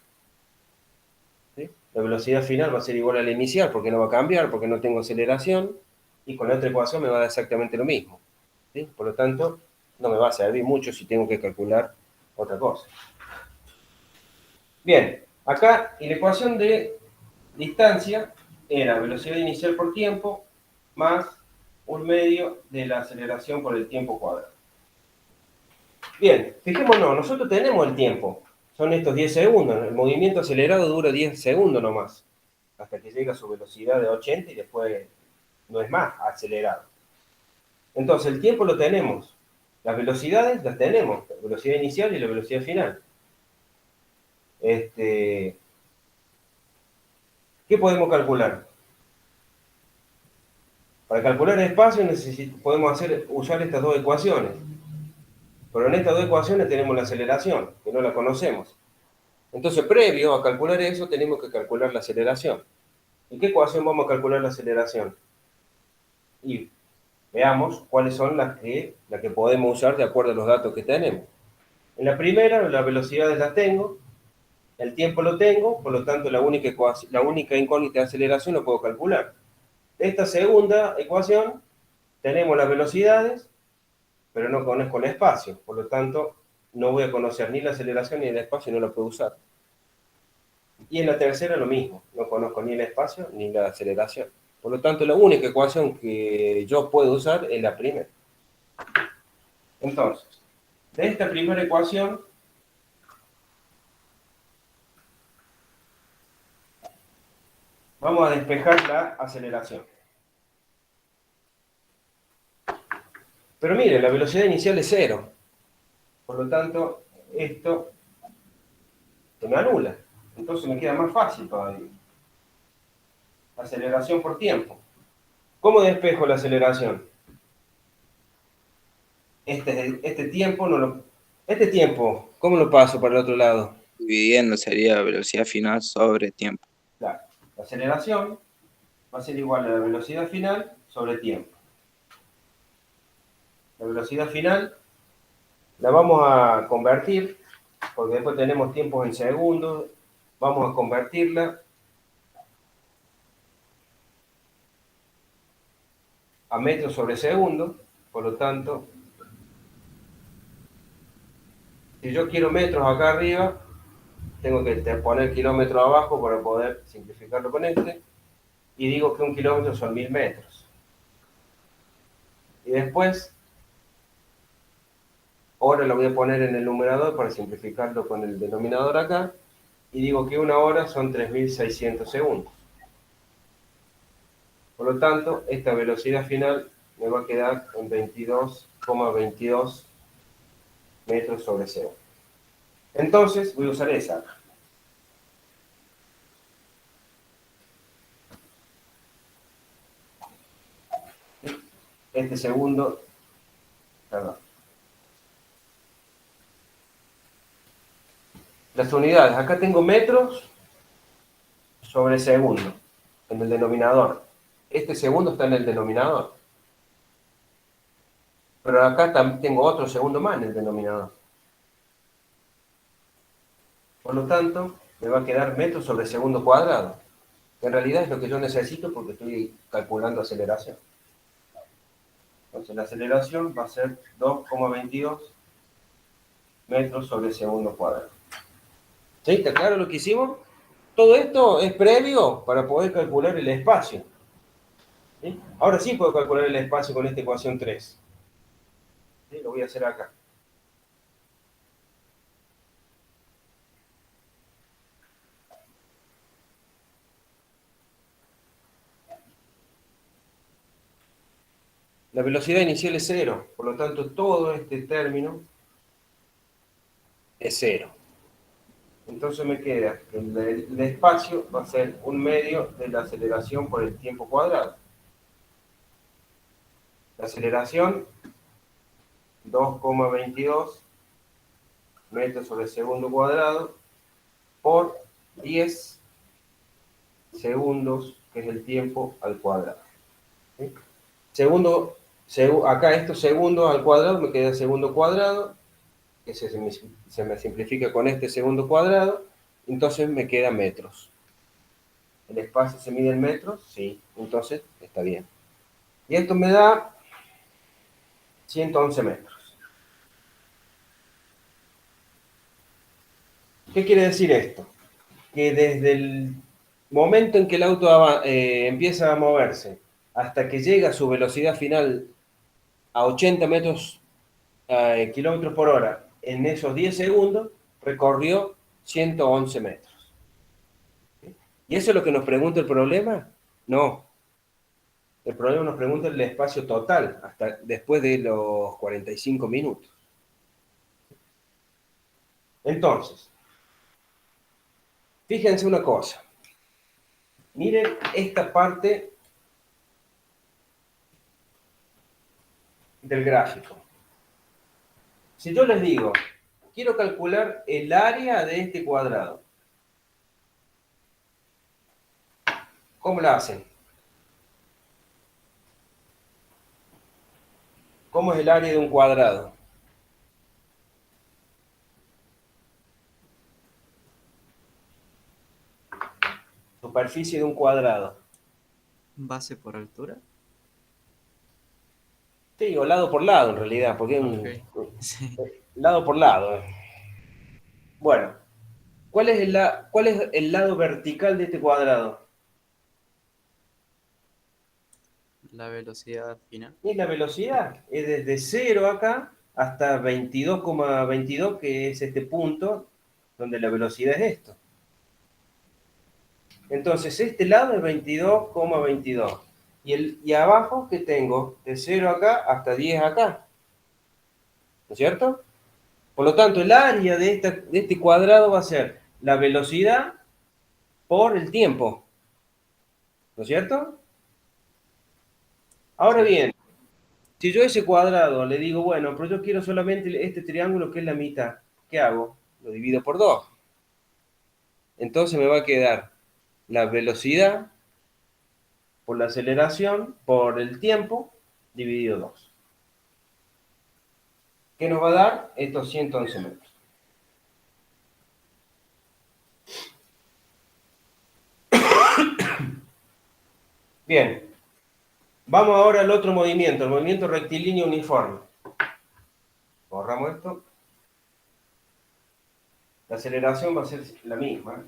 ¿Sí? La velocidad final va a ser igual a la inicial, porque no va a cambiar, porque no tengo aceleración, y con la otra ecuación me va a dar exactamente lo mismo. ¿Sí? Por lo tanto, no me va a servir mucho si tengo que calcular otra cosa. Bien, acá y la ecuación de distancia era velocidad inicial por tiempo más un medio de la aceleración por el tiempo cuadrado. Bien, fijémonos, nosotros tenemos el tiempo, son estos 10 segundos, el movimiento acelerado dura 10 segundos nomás, hasta que llega a su velocidad de 80 y después no es más acelerado. Entonces el tiempo lo tenemos, las velocidades las tenemos, la velocidad inicial y la velocidad final. ¿Qué podemos calcular? Para calcular el espacio podemos usar estas dos ecuaciones. Pero en estas dos ecuaciones tenemos la aceleración, que no la conocemos. Entonces, previo a calcular eso, tenemos que calcular la aceleración. ¿En qué ecuación vamos a calcular la aceleración? Y veamos cuáles son las que podemos usar de acuerdo a los datos que tenemos. En la primera, las velocidades las tengo, el tiempo lo tengo, por lo tanto la única incógnita de aceleración lo puedo calcular. Esta segunda ecuación, tenemos las velocidades, pero no conozco el espacio, por lo tanto no voy a conocer ni la aceleración ni el espacio y no lo puedo usar. Y en la tercera lo mismo, no conozco ni el espacio ni la aceleración. Por lo tanto, la única ecuación que yo puedo usar es la primera. Entonces, de esta primera ecuación, vamos a despejar la aceleración. Pero mire, la velocidad inicial es cero. Por lo tanto, esto se me anula. Entonces me queda más fácil todavía. Aceleración por tiempo. ¿Cómo despejo la aceleración? Este tiempo, ¿cómo lo paso para el otro lado? Dividiendo sería velocidad final sobre tiempo. Claro, la aceleración va a ser igual a la velocidad final sobre tiempo. La velocidad final la vamos a convertir, porque después tenemos tiempos en segundos, vamos a convertirla a metros sobre segundo, por lo tanto, si yo quiero metros acá arriba, tengo que poner kilómetros abajo para poder simplificarlo con este, y digo que un kilómetro son 1000 metros. Y después, hora lo voy a poner en el numerador para simplificarlo con el denominador acá, y digo que una hora son 3600 segundos. Por lo tanto, esta velocidad final me va a quedar en 22,22 metros sobre segundo. Entonces, voy a usar esa. Este segundo, perdón. Las unidades, acá tengo metros sobre segundo, en el denominador. Este segundo está en el denominador. Pero acá también tengo otro segundo más en el denominador. Por lo tanto, me va a quedar metros sobre segundo cuadrado. Que en realidad es lo que yo necesito porque estoy calculando aceleración. Entonces la aceleración va a ser 2,22 metros sobre segundo cuadrado. ¿Sí? ¿Está claro lo que hicimos? Todo esto es previo para poder calcular el espacio. ¿Sí? Ahora sí puedo calcular el espacio con esta ecuación 3. ¿Sí? Lo voy a hacer acá. La velocidad inicial es cero, por lo tanto todo este término es cero. Entonces me queda que el espacio va a ser un medio de la aceleración por el tiempo cuadrado. La aceleración, 2,22 metros sobre segundo cuadrado, por 10 segundos, que es el tiempo al cuadrado. ¿Sí? Acá estos segundos al cuadrado me queda segundo cuadrado, que se me simplifica con este segundo cuadrado, entonces me queda metros. ¿El espacio se mide en metros? Sí, entonces está bien. Y esto me da 111 metros. ¿Qué quiere decir esto? Que desde el momento en que el auto empieza a moverse hasta que llega a su velocidad final a 80 metros kilómetros por hora, en esos 10 segundos recorrió 111 metros. ¿Y eso es lo que nos pregunta el problema? No. El problema nos pregunta el espacio total, hasta después de los 45 minutos. Entonces, fíjense una cosa. Miren esta parte del gráfico. Si yo les digo, quiero calcular el área de este cuadrado, ¿cómo la hacen? ¿Cómo es el área de un cuadrado? Superficie de un cuadrado. ¿Base por altura? Sí, o lado por lado en realidad, porque es Ok. Sí. lado por lado. Bueno, ¿cuál es el lado vertical de este cuadrado? La velocidad final. Y la velocidad es desde 0 acá hasta 22,22, que es este punto donde la velocidad es esto. Entonces, este lado es 22,22. Y abajo, ¿qué tengo? De 0 acá hasta 10 acá. ¿No es cierto? Por lo tanto, el área de este cuadrado va a ser la velocidad por el tiempo. ¿No es cierto? Ahora Sí. bien, si yo a ese cuadrado le digo, bueno, pero yo quiero solamente este triángulo que es la mitad, ¿qué hago? Lo divido por 2. Entonces me va a quedar la velocidad por la aceleración por el tiempo dividido 2. ¿Qué nos va a dar? Estos 111 metros. Bien, vamos ahora al otro movimiento, el movimiento rectilíneo uniforme. Borramos esto. La aceleración va a ser la misma.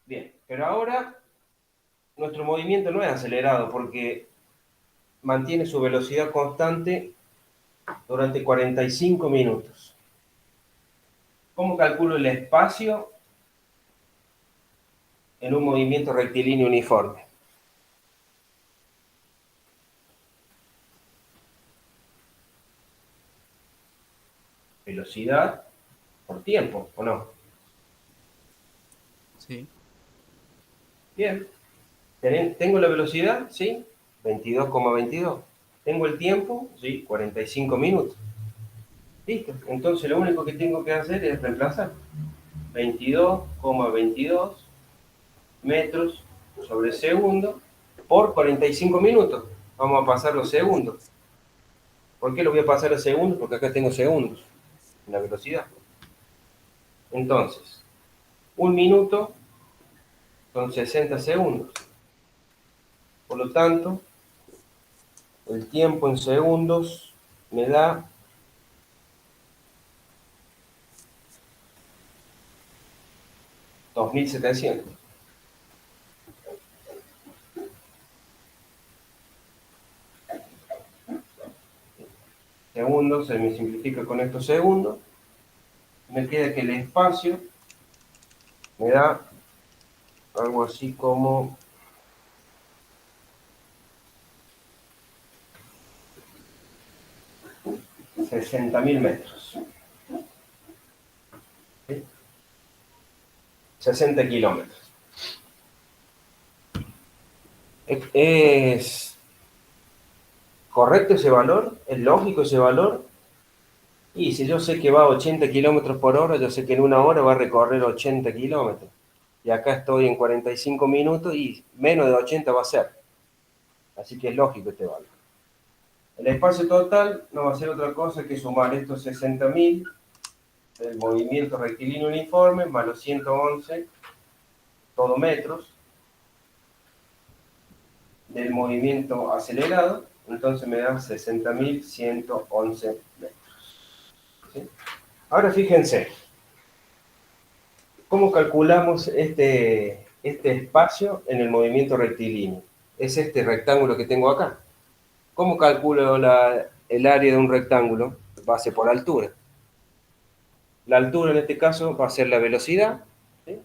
Bien, pero ahora nuestro movimiento no es acelerado porque mantiene su velocidad constante durante 45 minutos. ¿Cómo calculo el espacio en un movimiento rectilíneo uniforme? Velocidad por tiempo, ¿o no? Sí. Bien. ¿Tengo la velocidad? Sí. 22,22. ¿Tengo el tiempo? Sí. 45 minutos. Listo. Entonces lo único que tengo que hacer es reemplazar. 22,22 metros sobre segundo por 45 minutos. Vamos a pasar los segundos. ¿Por qué lo voy a pasar a segundos? Porque acá tengo segundos en la velocidad. Entonces, un minuto son 60 segundos. Por lo tanto, el tiempo en segundos me da 2700. Segundos, se me simplifica con estos segundos. Me queda que el espacio me da algo así como 60.000 metros. ¿Sí? 60 kilómetros. ¿Es correcto ese valor? ¿Es lógico ese valor? Y si yo sé que va a 80 kilómetros por hora, yo sé que en una hora va a recorrer 80 kilómetros. Y acá estoy en 45 minutos y menos de 80 va a ser. Así que es lógico este valor. El espacio total no va a ser otra cosa que sumar estos 60.000 del movimiento rectilíneo uniforme más los 111 todo metros del movimiento acelerado, entonces me dan 60.111 metros. ¿Sí? Ahora fíjense, ¿cómo calculamos este espacio en el movimiento rectilíneo? Es este rectángulo que tengo acá. ¿Cómo calculo el área de un rectángulo? Base por altura. La altura en este caso va a ser la velocidad, ¿sí?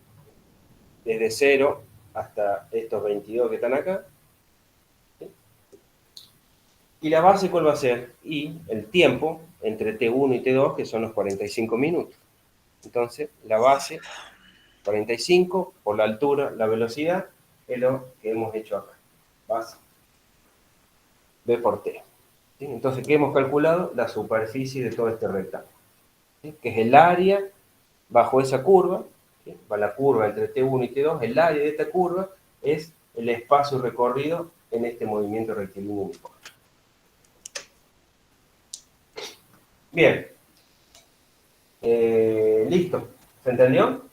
Desde 0 hasta estos 22 que están acá. ¿Sí? ¿Y la base cuál va a ser? Y el tiempo entre T1 y T2, que son los 45 minutos. Entonces, la base, 45, por la altura, la velocidad, es lo que hemos hecho acá. Base, B por T. ¿Sí? Entonces, ¿qué hemos calculado? La superficie de todo este rectángulo, ¿sí? Que es el área bajo esa curva, ¿sí? Va la curva entre T1 y T2, el área de esta curva es el espacio recorrido en este movimiento rectilíneo uniforme. Bien. Listo. ¿Se entendió?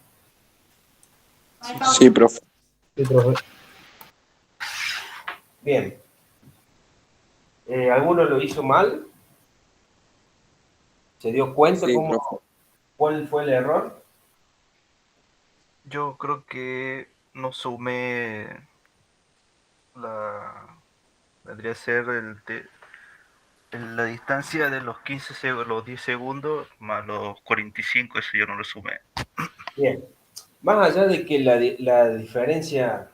Sí, profe. Sí, profe. Bien. ¿Alguno lo hizo mal? ¿Se dio cuenta Sí, profe. cuál fue el error? Yo creo que no sumé vendría a ser la distancia de los 15 segundos, los 10 segundos más los 45, eso yo no lo sumé. Bien. Más allá de que la diferencia,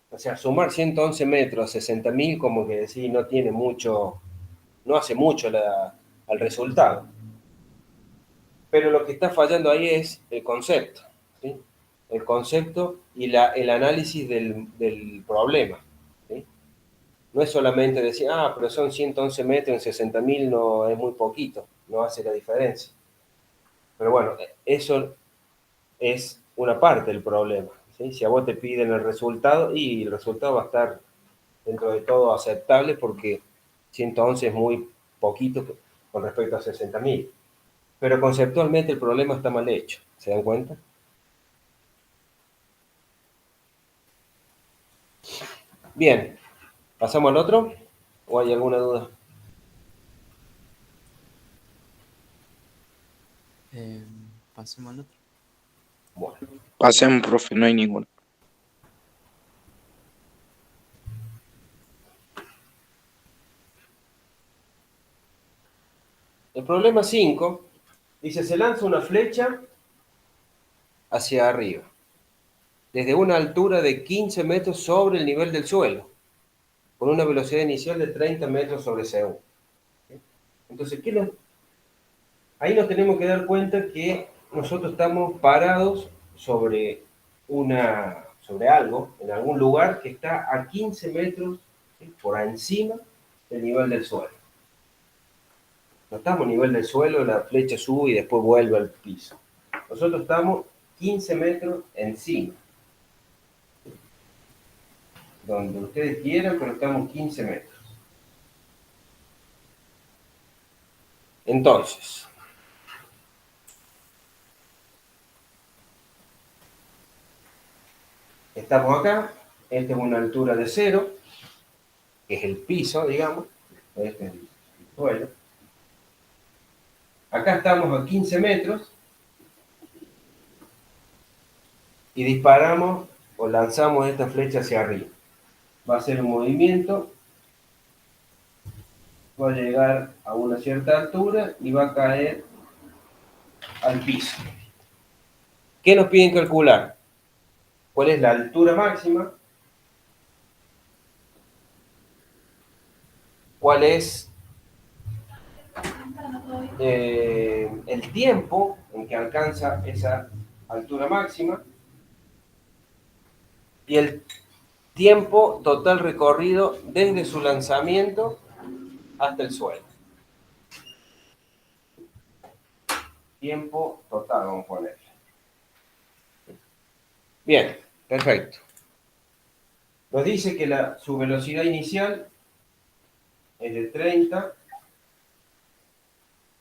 o sea, sumar 111 metros a 60.000, como que decir, no tiene mucho, no hace mucho al resultado. Pero lo que está fallando ahí es el concepto, ¿sí? El concepto y el análisis del problema, ¿sí? No es solamente decir, pero son 111 metros en 60.000, no es muy poquito, no hace la diferencia. Pero bueno, eso es una parte del problema, ¿sí? Si a vos te piden el resultado, y el resultado va a estar dentro de todo aceptable porque 111 es muy poquito con respecto a 60.000. Pero conceptualmente el problema está mal hecho, ¿se dan cuenta? Bien, ¿pasamos al otro? ¿O hay alguna duda? Pasemos al otro. Bueno, Pasemos, profe, no hay ninguno. el problema 5 dice, se lanza una flecha hacia arriba, desde una altura de 15 metros sobre el nivel del suelo, con una velocidad inicial de 30 metros sobre segundo. Entonces, ahí nos tenemos que dar cuenta que nosotros estamos parados sobre algo, en algún lugar que está a 15 metros, ¿sí?, por encima del nivel del suelo. No estamos a nivel del suelo, la flecha sube y después vuelve al piso. Nosotros estamos 15 metros encima. Donde ustedes quieran, pero estamos 15 metros. Entonces, estamos acá, esta es una altura de 0, que es el piso, digamos, este es el suelo. Acá estamos a 15 metros y disparamos o lanzamos esta flecha hacia arriba. Va a ser un movimiento, va a llegar a una cierta altura y va a caer al piso. ¿Qué nos piden calcular? ¿Cuál es la altura máxima? ¿Cuál es el tiempo en que alcanza esa altura máxima? Y el tiempo total recorrido desde su lanzamiento hasta el suelo. tiempo total, vamos a poner. Bien, perfecto. Nos dice que su velocidad inicial es de 30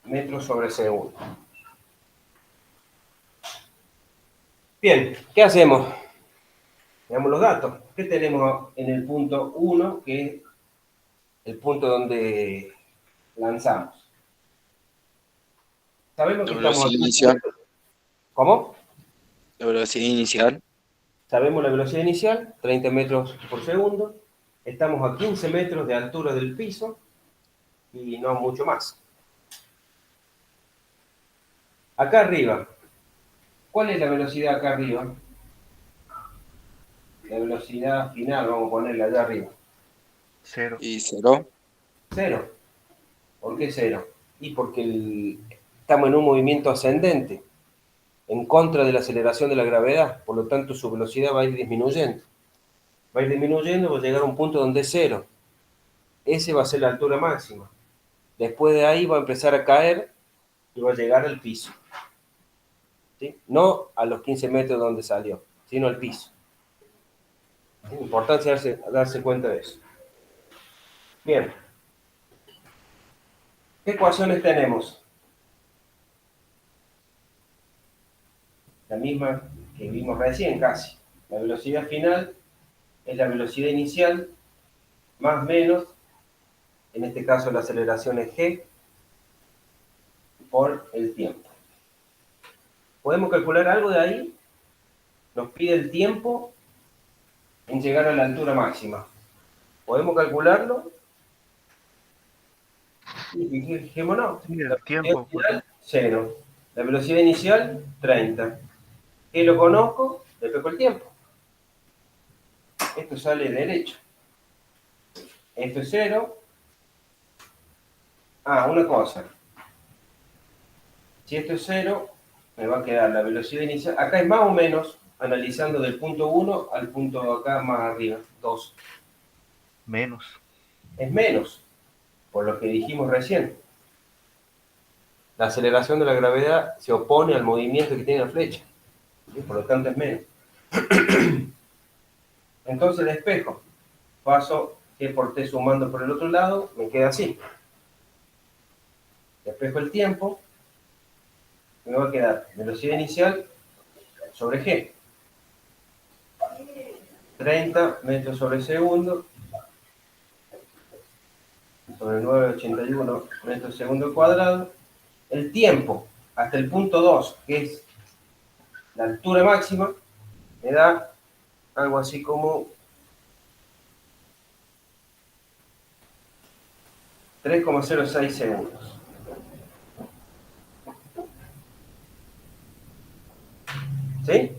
metros sobre segundo. Bien, ¿qué hacemos? Veamos los datos. ¿Qué tenemos en el punto 1, que es el punto donde lanzamos? Sabemos que La estamos velocidad a 15 inicial. metros. ¿Cómo? La velocidad inicial. Sabemos la velocidad inicial, 30 metros por segundo. Estamos a 15 metros de altura del piso y no mucho más. Acá arriba, ¿cuál es la velocidad acá arriba? La velocidad final, vamos a ponerla allá arriba. 0. Y 0. Cero. ¿Por qué cero? Y porque estamos en un movimiento ascendente, en contra de la aceleración de la gravedad, por lo tanto su velocidad va a ir disminuyendo. Va a ir disminuyendo, va a llegar a un punto donde es cero. Ese va a ser la altura máxima. Después de ahí va a empezar a caer y va a llegar al piso. ¿Sí? No a los 15 metros donde salió, sino al piso. Es importante darse cuenta de eso. Bien. ¿Qué ecuaciones tenemos? La misma que vimos recién casi. La velocidad final es la velocidad inicial más menos, en este caso la aceleración es g, por el tiempo. ¿Podemos calcular algo de ahí? Nos pide el tiempo en llegar a la altura máxima. ¿Podemos calcularlo? Y fijémonos. Sí, La el velocidad tiempo, pues. final, 0. La velocidad inicial, 30. ¿Qué lo conozco? Le toco el tiempo. Esto sale derecho. Esto es 0. Ah, una cosa. Si esto es 0, me va a quedar la velocidad inicial. Acá es más o menos, analizando del punto 1 al punto acá más arriba, 2. Menos. Es menos, por lo que dijimos recién. La aceleración de la gravedad se opone al movimiento que tiene la flecha. ¿Sí? Por lo tanto es menos. Entonces despejo. Paso G por T sumando por el otro lado, me queda así. Despejo el tiempo, me va a quedar velocidad inicial sobre G. 30 metros sobre segundo sobre 9,81 metros segundo cuadrado. El tiempo hasta el punto 2, que es la altura máxima, me da algo así como 3,06 segundos. ¿Sí?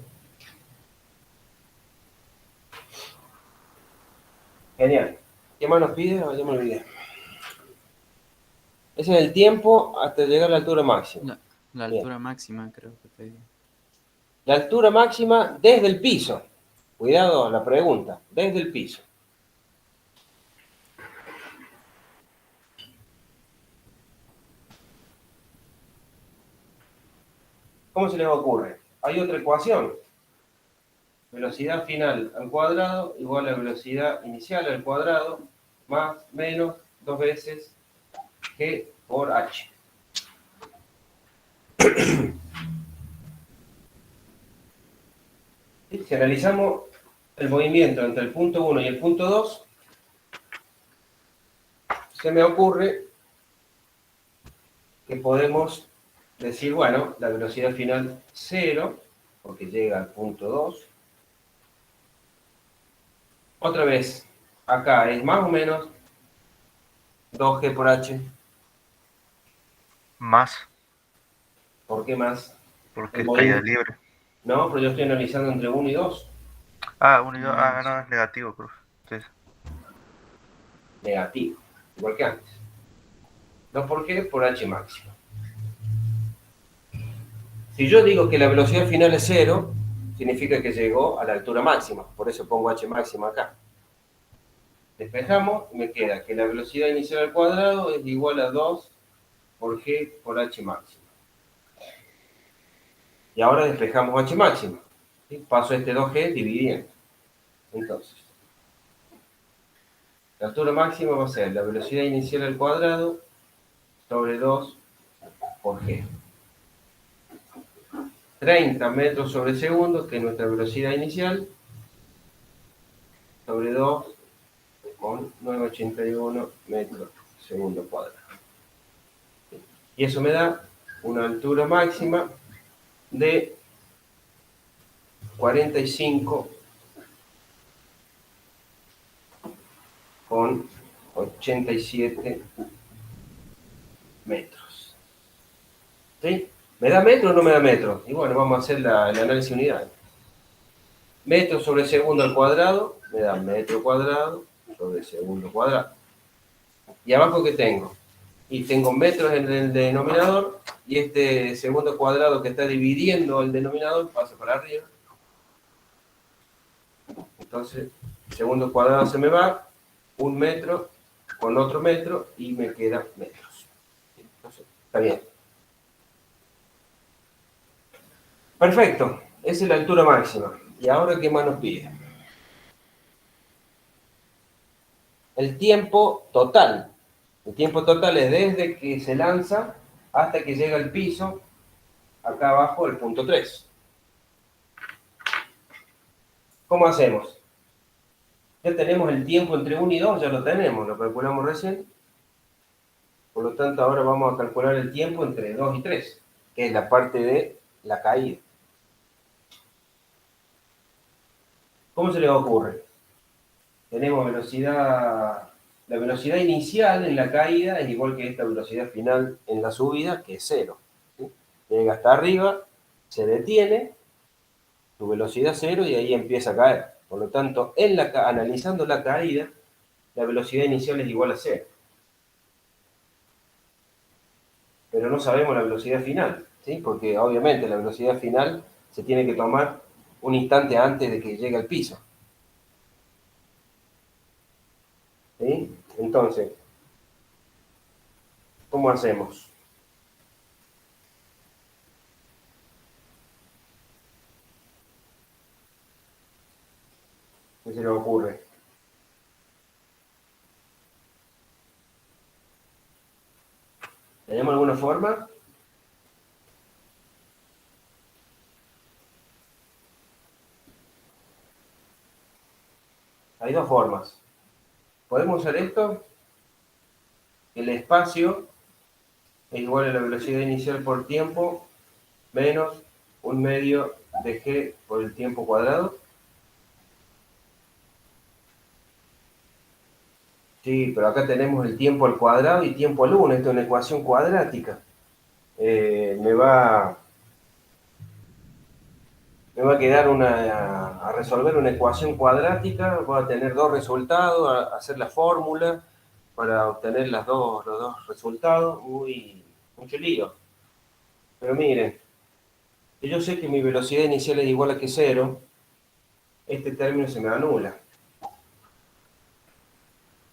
Genial. ¿Qué más nos pide? Ya me olvidé. Ese es el tiempo hasta llegar a la altura máxima. La Bien. altura máxima creo que pedí. La altura máxima desde el piso. Cuidado la pregunta. Desde el piso. ¿Cómo se les ocurre? Hay otra ecuación. Velocidad final al cuadrado igual a velocidad inicial al cuadrado más menos 2 veces g por h. Si analizamos el movimiento entre el punto 1 y el punto 2, se me ocurre que podemos decir, bueno, la velocidad final 0, porque llega al punto 2. Otra vez, acá es más o menos 2g por h. Más. ¿Por qué más? Porque El es caída movimiento. libre. No, pero yo estoy analizando entre 1 y 2. Ah, 1 y 2. Ah, no, es negativo, profe. Entonces, Negativo, igual que antes. No, ¿por qué? Por h máximo. Si yo digo que la velocidad final es 0, significa que llegó a la altura máxima. Por eso pongo h máxima acá. Despejamos y me queda que la velocidad inicial al cuadrado es igual a 2 por g por h máximo. Y ahora despejamos h máxima. ¿Sí? Paso este 2g dividiendo. Entonces, la altura máxima va a ser la velocidad inicial al cuadrado sobre 2 por g. 30 metros sobre segundo, que es nuestra velocidad inicial, sobre 2 con 981 metros segundo cuadrado. Y eso me da una altura máxima de 45 con 87 metros. ¿Sí? ¿Me da metro o no me da metro? Y bueno, vamos a hacer el análisis unidad. Metro sobre segundo al cuadrado me da metro cuadrado sobre segundo cuadrado. ¿Y abajo qué tengo? Y tengo metros en el denominador, y este segundo cuadrado que está dividiendo el denominador pasa para arriba. Entonces, segundo cuadrado se me va, un metro con otro metro, y me quedan metros. Entonces, está bien. Perfecto, esa es la altura máxima. ¿Y ahora qué más nos pide? El tiempo total. El tiempo total es desde que se lanza hasta que llega al piso, acá abajo, el punto 3. ¿Cómo hacemos? Ya tenemos el tiempo entre 1 y 2, ya lo tenemos, lo calculamos recién. Por lo tanto, ahora vamos a calcular el tiempo entre 2 y 3, que es la parte de la caída. ¿Cómo se les ocurre? Tenemos la velocidad inicial en la caída es igual que esta velocidad final en la subida, que es 0. ¿Sí? Llega hasta arriba, se detiene, su velocidad 0, y ahí empieza a caer. Por lo tanto, analizando la caída, la velocidad inicial es igual a 0. Pero no sabemos la velocidad final, ¿sí? Porque obviamente la velocidad final se tiene que tomar un instante antes de que llegue al piso. ¿Sí? Entonces, ¿cómo hacemos? ¿Qué se les ocurre? ¿Tenemos alguna forma? Hay dos formas. Podemos hacer esto. El espacio es igual a la velocidad inicial por tiempo menos un medio de g por el tiempo cuadrado. Sí, pero acá tenemos el tiempo al cuadrado y tiempo al 1. Esto es una ecuación cuadrática. Me va a quedar a resolver una ecuación cuadrática. Voy a tener dos resultados, a hacer la fórmula para obtener los dos resultados. Mucho lío. Pero miren, si yo sé que mi velocidad inicial es igual a que 0, este término se me anula.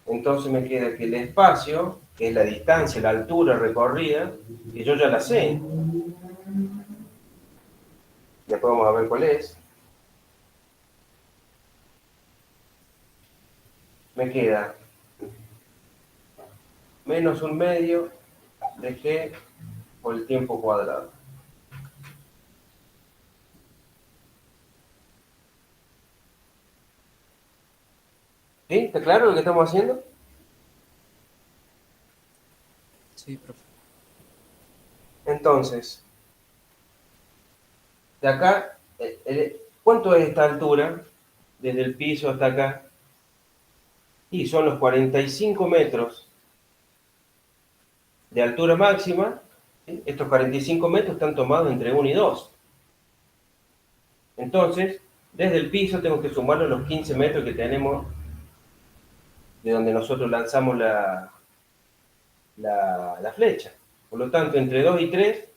Entonces me queda que el espacio, que es la distancia, la altura recorrida, que yo ya la sé. Después vamos a ver cuál es. Me queda menos un medio de g por el tiempo cuadrado. ¿Sí? ¿Está claro lo que estamos haciendo? Sí, profe. Entonces, de acá, ¿cuánto es esta altura? Desde el piso hasta acá. Y son los 45 metros de altura máxima. ¿Sí? Estos 45 metros están tomados entre 1 y 2. Entonces, desde el piso tengo que sumarle los 15 metros que tenemos de donde nosotros lanzamos la flecha. Por lo tanto, entre 2 y 3,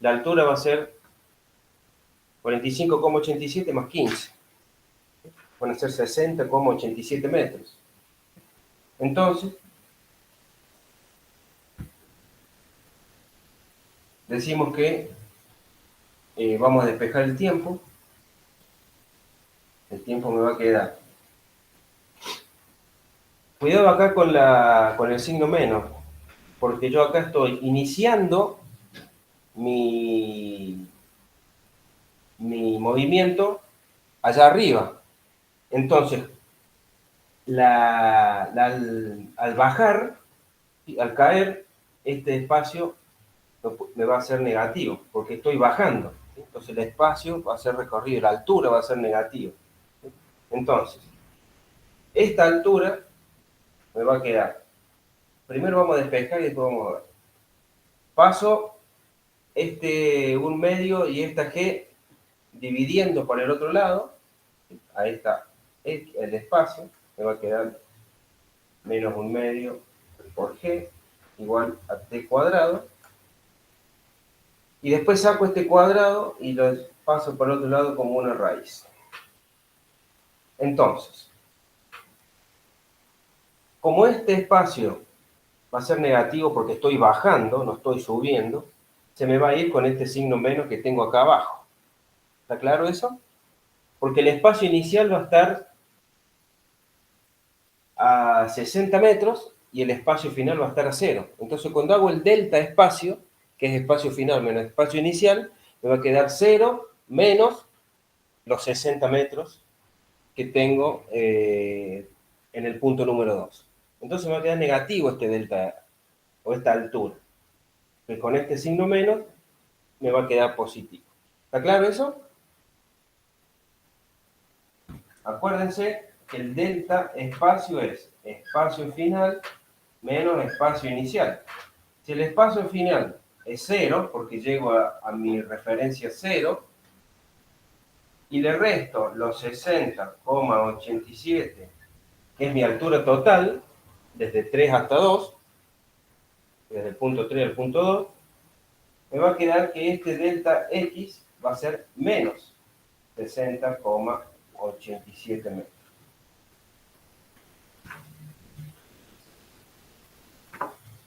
la altura va a ser 45,87 más 15. Van a ser 60,87 metros. Entonces, decimos que Vamos a despejar el tiempo. El tiempo me va a quedar. Cuidado acá con el signo menos, porque yo acá estoy iniciando mi movimiento allá arriba. Entonces, al bajar, al caer, este espacio me va a ser negativo, porque estoy bajando. ¿Sí? Entonces el espacio va a ser recorrido, la altura va a ser negativa. ¿Sí? Entonces, esta altura me va a quedar. Primero vamos a despejar y después vamos a ver. Paso un medio y esta G dividiendo por el otro lado. Ahí está el espacio. Me va a quedar menos un medio por G igual a T cuadrado. Y después saco este cuadrado y lo paso por el otro lado como una raíz. Entonces, como este espacio va a ser negativo porque estoy bajando, no estoy subiendo, se me va a ir con este signo menos que tengo acá abajo. ¿Está claro eso? Porque el espacio inicial va a estar a 60 metros y el espacio final va a estar a 0. Entonces, cuando hago el delta espacio, que es espacio final menos espacio inicial, me va a quedar 0 menos los 60 metros que tengo en el punto número 2. Entonces me va a quedar negativo este delta o esta altura. Y con este signo menos me va a quedar positivo. ¿Está claro eso? Acuérdense que el delta espacio es espacio final menos espacio inicial. Si el espacio final es 0, porque llego a mi referencia 0, y le resto los 60,87, que es mi altura total, desde 3 hasta 2, desde el punto 3 al punto 2, me va a quedar que este delta X va a ser menos 60,87 metros.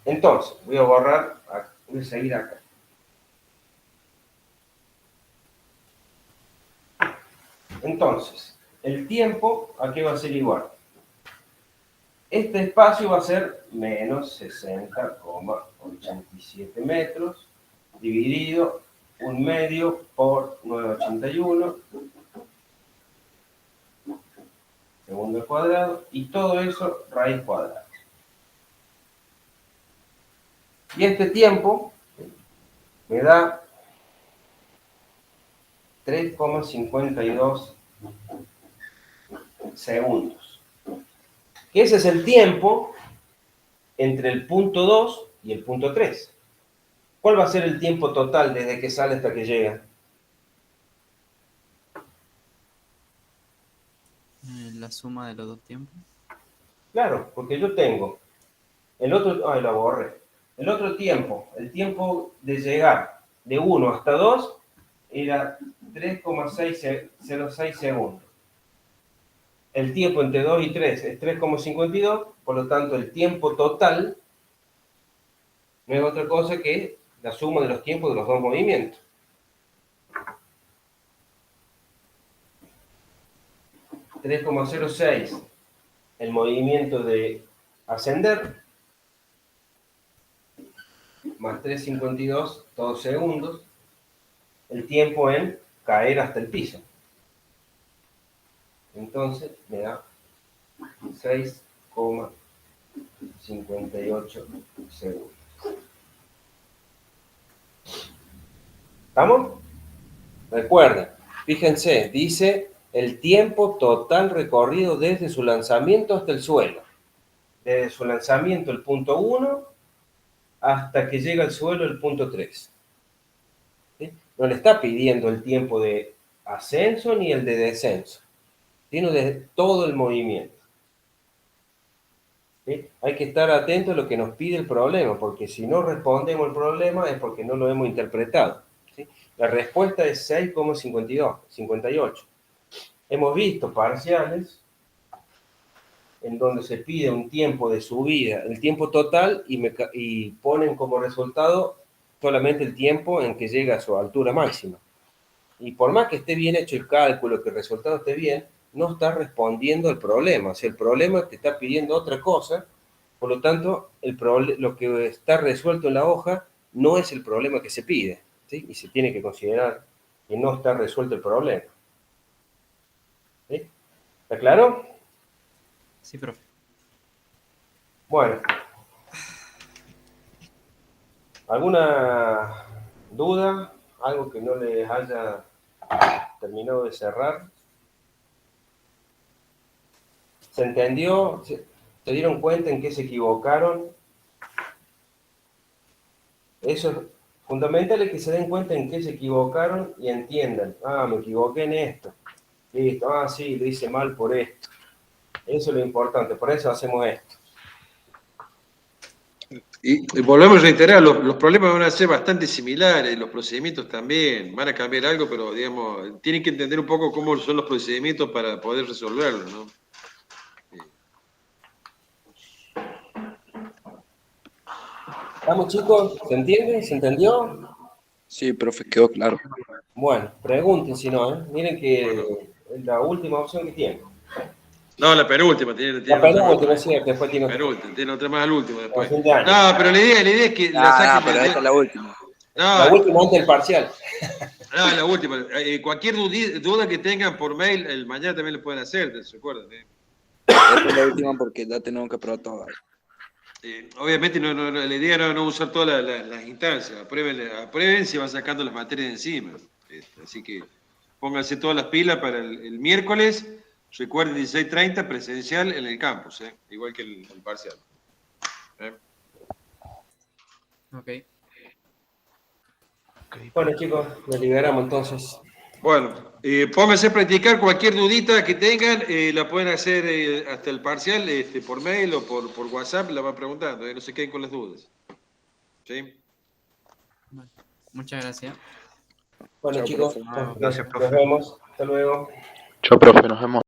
Entonces, voy a borrar, voy a seguir acá. Entonces, el tiempo, ¿a qué va a ser igual? Este espacio va a ser menos 60,87 metros, dividido un medio por 981, segundo al cuadrado, y todo eso raíz cuadrada. Y este tiempo me da 3,52 segundos. Ese es el tiempo entre el punto 2 y el punto 3. ¿Cuál va a ser el tiempo total desde que sale hasta que llega? La suma de los dos tiempos. Claro, porque yo tengo el otro, la borré. El otro tiempo, el tiempo de llegar de 1 hasta 2 era 3,606 segundos. El tiempo entre 2 y 3 es 3,52, por lo tanto el tiempo total no es otra cosa que la suma de los tiempos de los dos movimientos. $3,06 el movimiento de ascender, más 3,52 todos segundos, el tiempo en caer hasta el piso. Entonces me da 6,58 segundos. ¿Estamos? Recuerden, fíjense, dice el tiempo total recorrido desde su lanzamiento hasta el suelo. Desde su lanzamiento, el punto 1, hasta que llega al suelo, el punto 3. ¿Sí? No le está pidiendo el tiempo de ascenso ni el de descenso, sino de todo el movimiento. ¿Sí? Hay que estar atento a lo que nos pide el problema, porque si no respondemos el problema es porque no lo hemos interpretado. ¿Sí? La respuesta es 6,58. Hemos visto parciales en donde se pide un tiempo de subida, el tiempo total, y ponen como resultado solamente el tiempo en que llega a su altura máxima. Y por más que esté bien hecho el cálculo, que el resultado esté bien, no está respondiendo al problema. O sea, el problema te está pidiendo otra cosa, por lo tanto, lo que está resuelto en la hoja no es el problema que se pide, ¿sí? Y se tiene que considerar que no está resuelto el problema. ¿Sí? ¿Está claro? Sí, profe. Bueno. ¿Alguna duda? ¿Algo que no les haya terminado de cerrar? ¿Se entendió? ¿Se dieron cuenta en qué se equivocaron? Eso es fundamental, es que se den cuenta en qué se equivocaron y entiendan. Ah, me equivoqué en esto. Listo. Ah, sí, lo hice mal por esto. Eso es lo importante, por eso hacemos esto. Y volvemos a reiterar, los problemas van a ser bastante similares, los procedimientos también, van a cambiar algo, pero digamos, tienen que entender un poco cómo son los procedimientos para poder resolverlo, ¿no? ¿Estamos, chicos? ¿Se entiende? ¿Se entendió? Sí, profe, quedó claro. Bueno, pregunten si no, ¿eh? Miren que Bueno. es la última opción que tienen. No, la penúltima, tiene La otra más. penúltima, es cierto, después tiene otra. Penúltima, tiene otra más al último A después. fin de año. No, pero la idea es que la saquen pero esta es la última. La No, última antes del parcial. no, la última. Cualquier duda que tengan por mail, el mañana también lo pueden hacer, ¿se acuerdan? Esta es la última porque ya tenemos que probar todas. Obviamente la idea no es no usar todas las instancias, aprueben si van sacando las materias de encima. Así que pónganse todas las pilas para el miércoles, recuerden 16:30 presencial en el campus, igual que el parcial. Ok. Bueno, chicos, nos liberamos entonces. Bueno, pónganse a practicar cualquier dudita que tengan, la pueden hacer hasta el parcial por mail o por WhatsApp, la van preguntando, no se queden con las dudas. ¿Sí? Bueno, muchas gracias. Bueno, Chao, chicos, profe. Gracias, profe. nos vemos. Hasta luego. Chao, profe, nos vemos.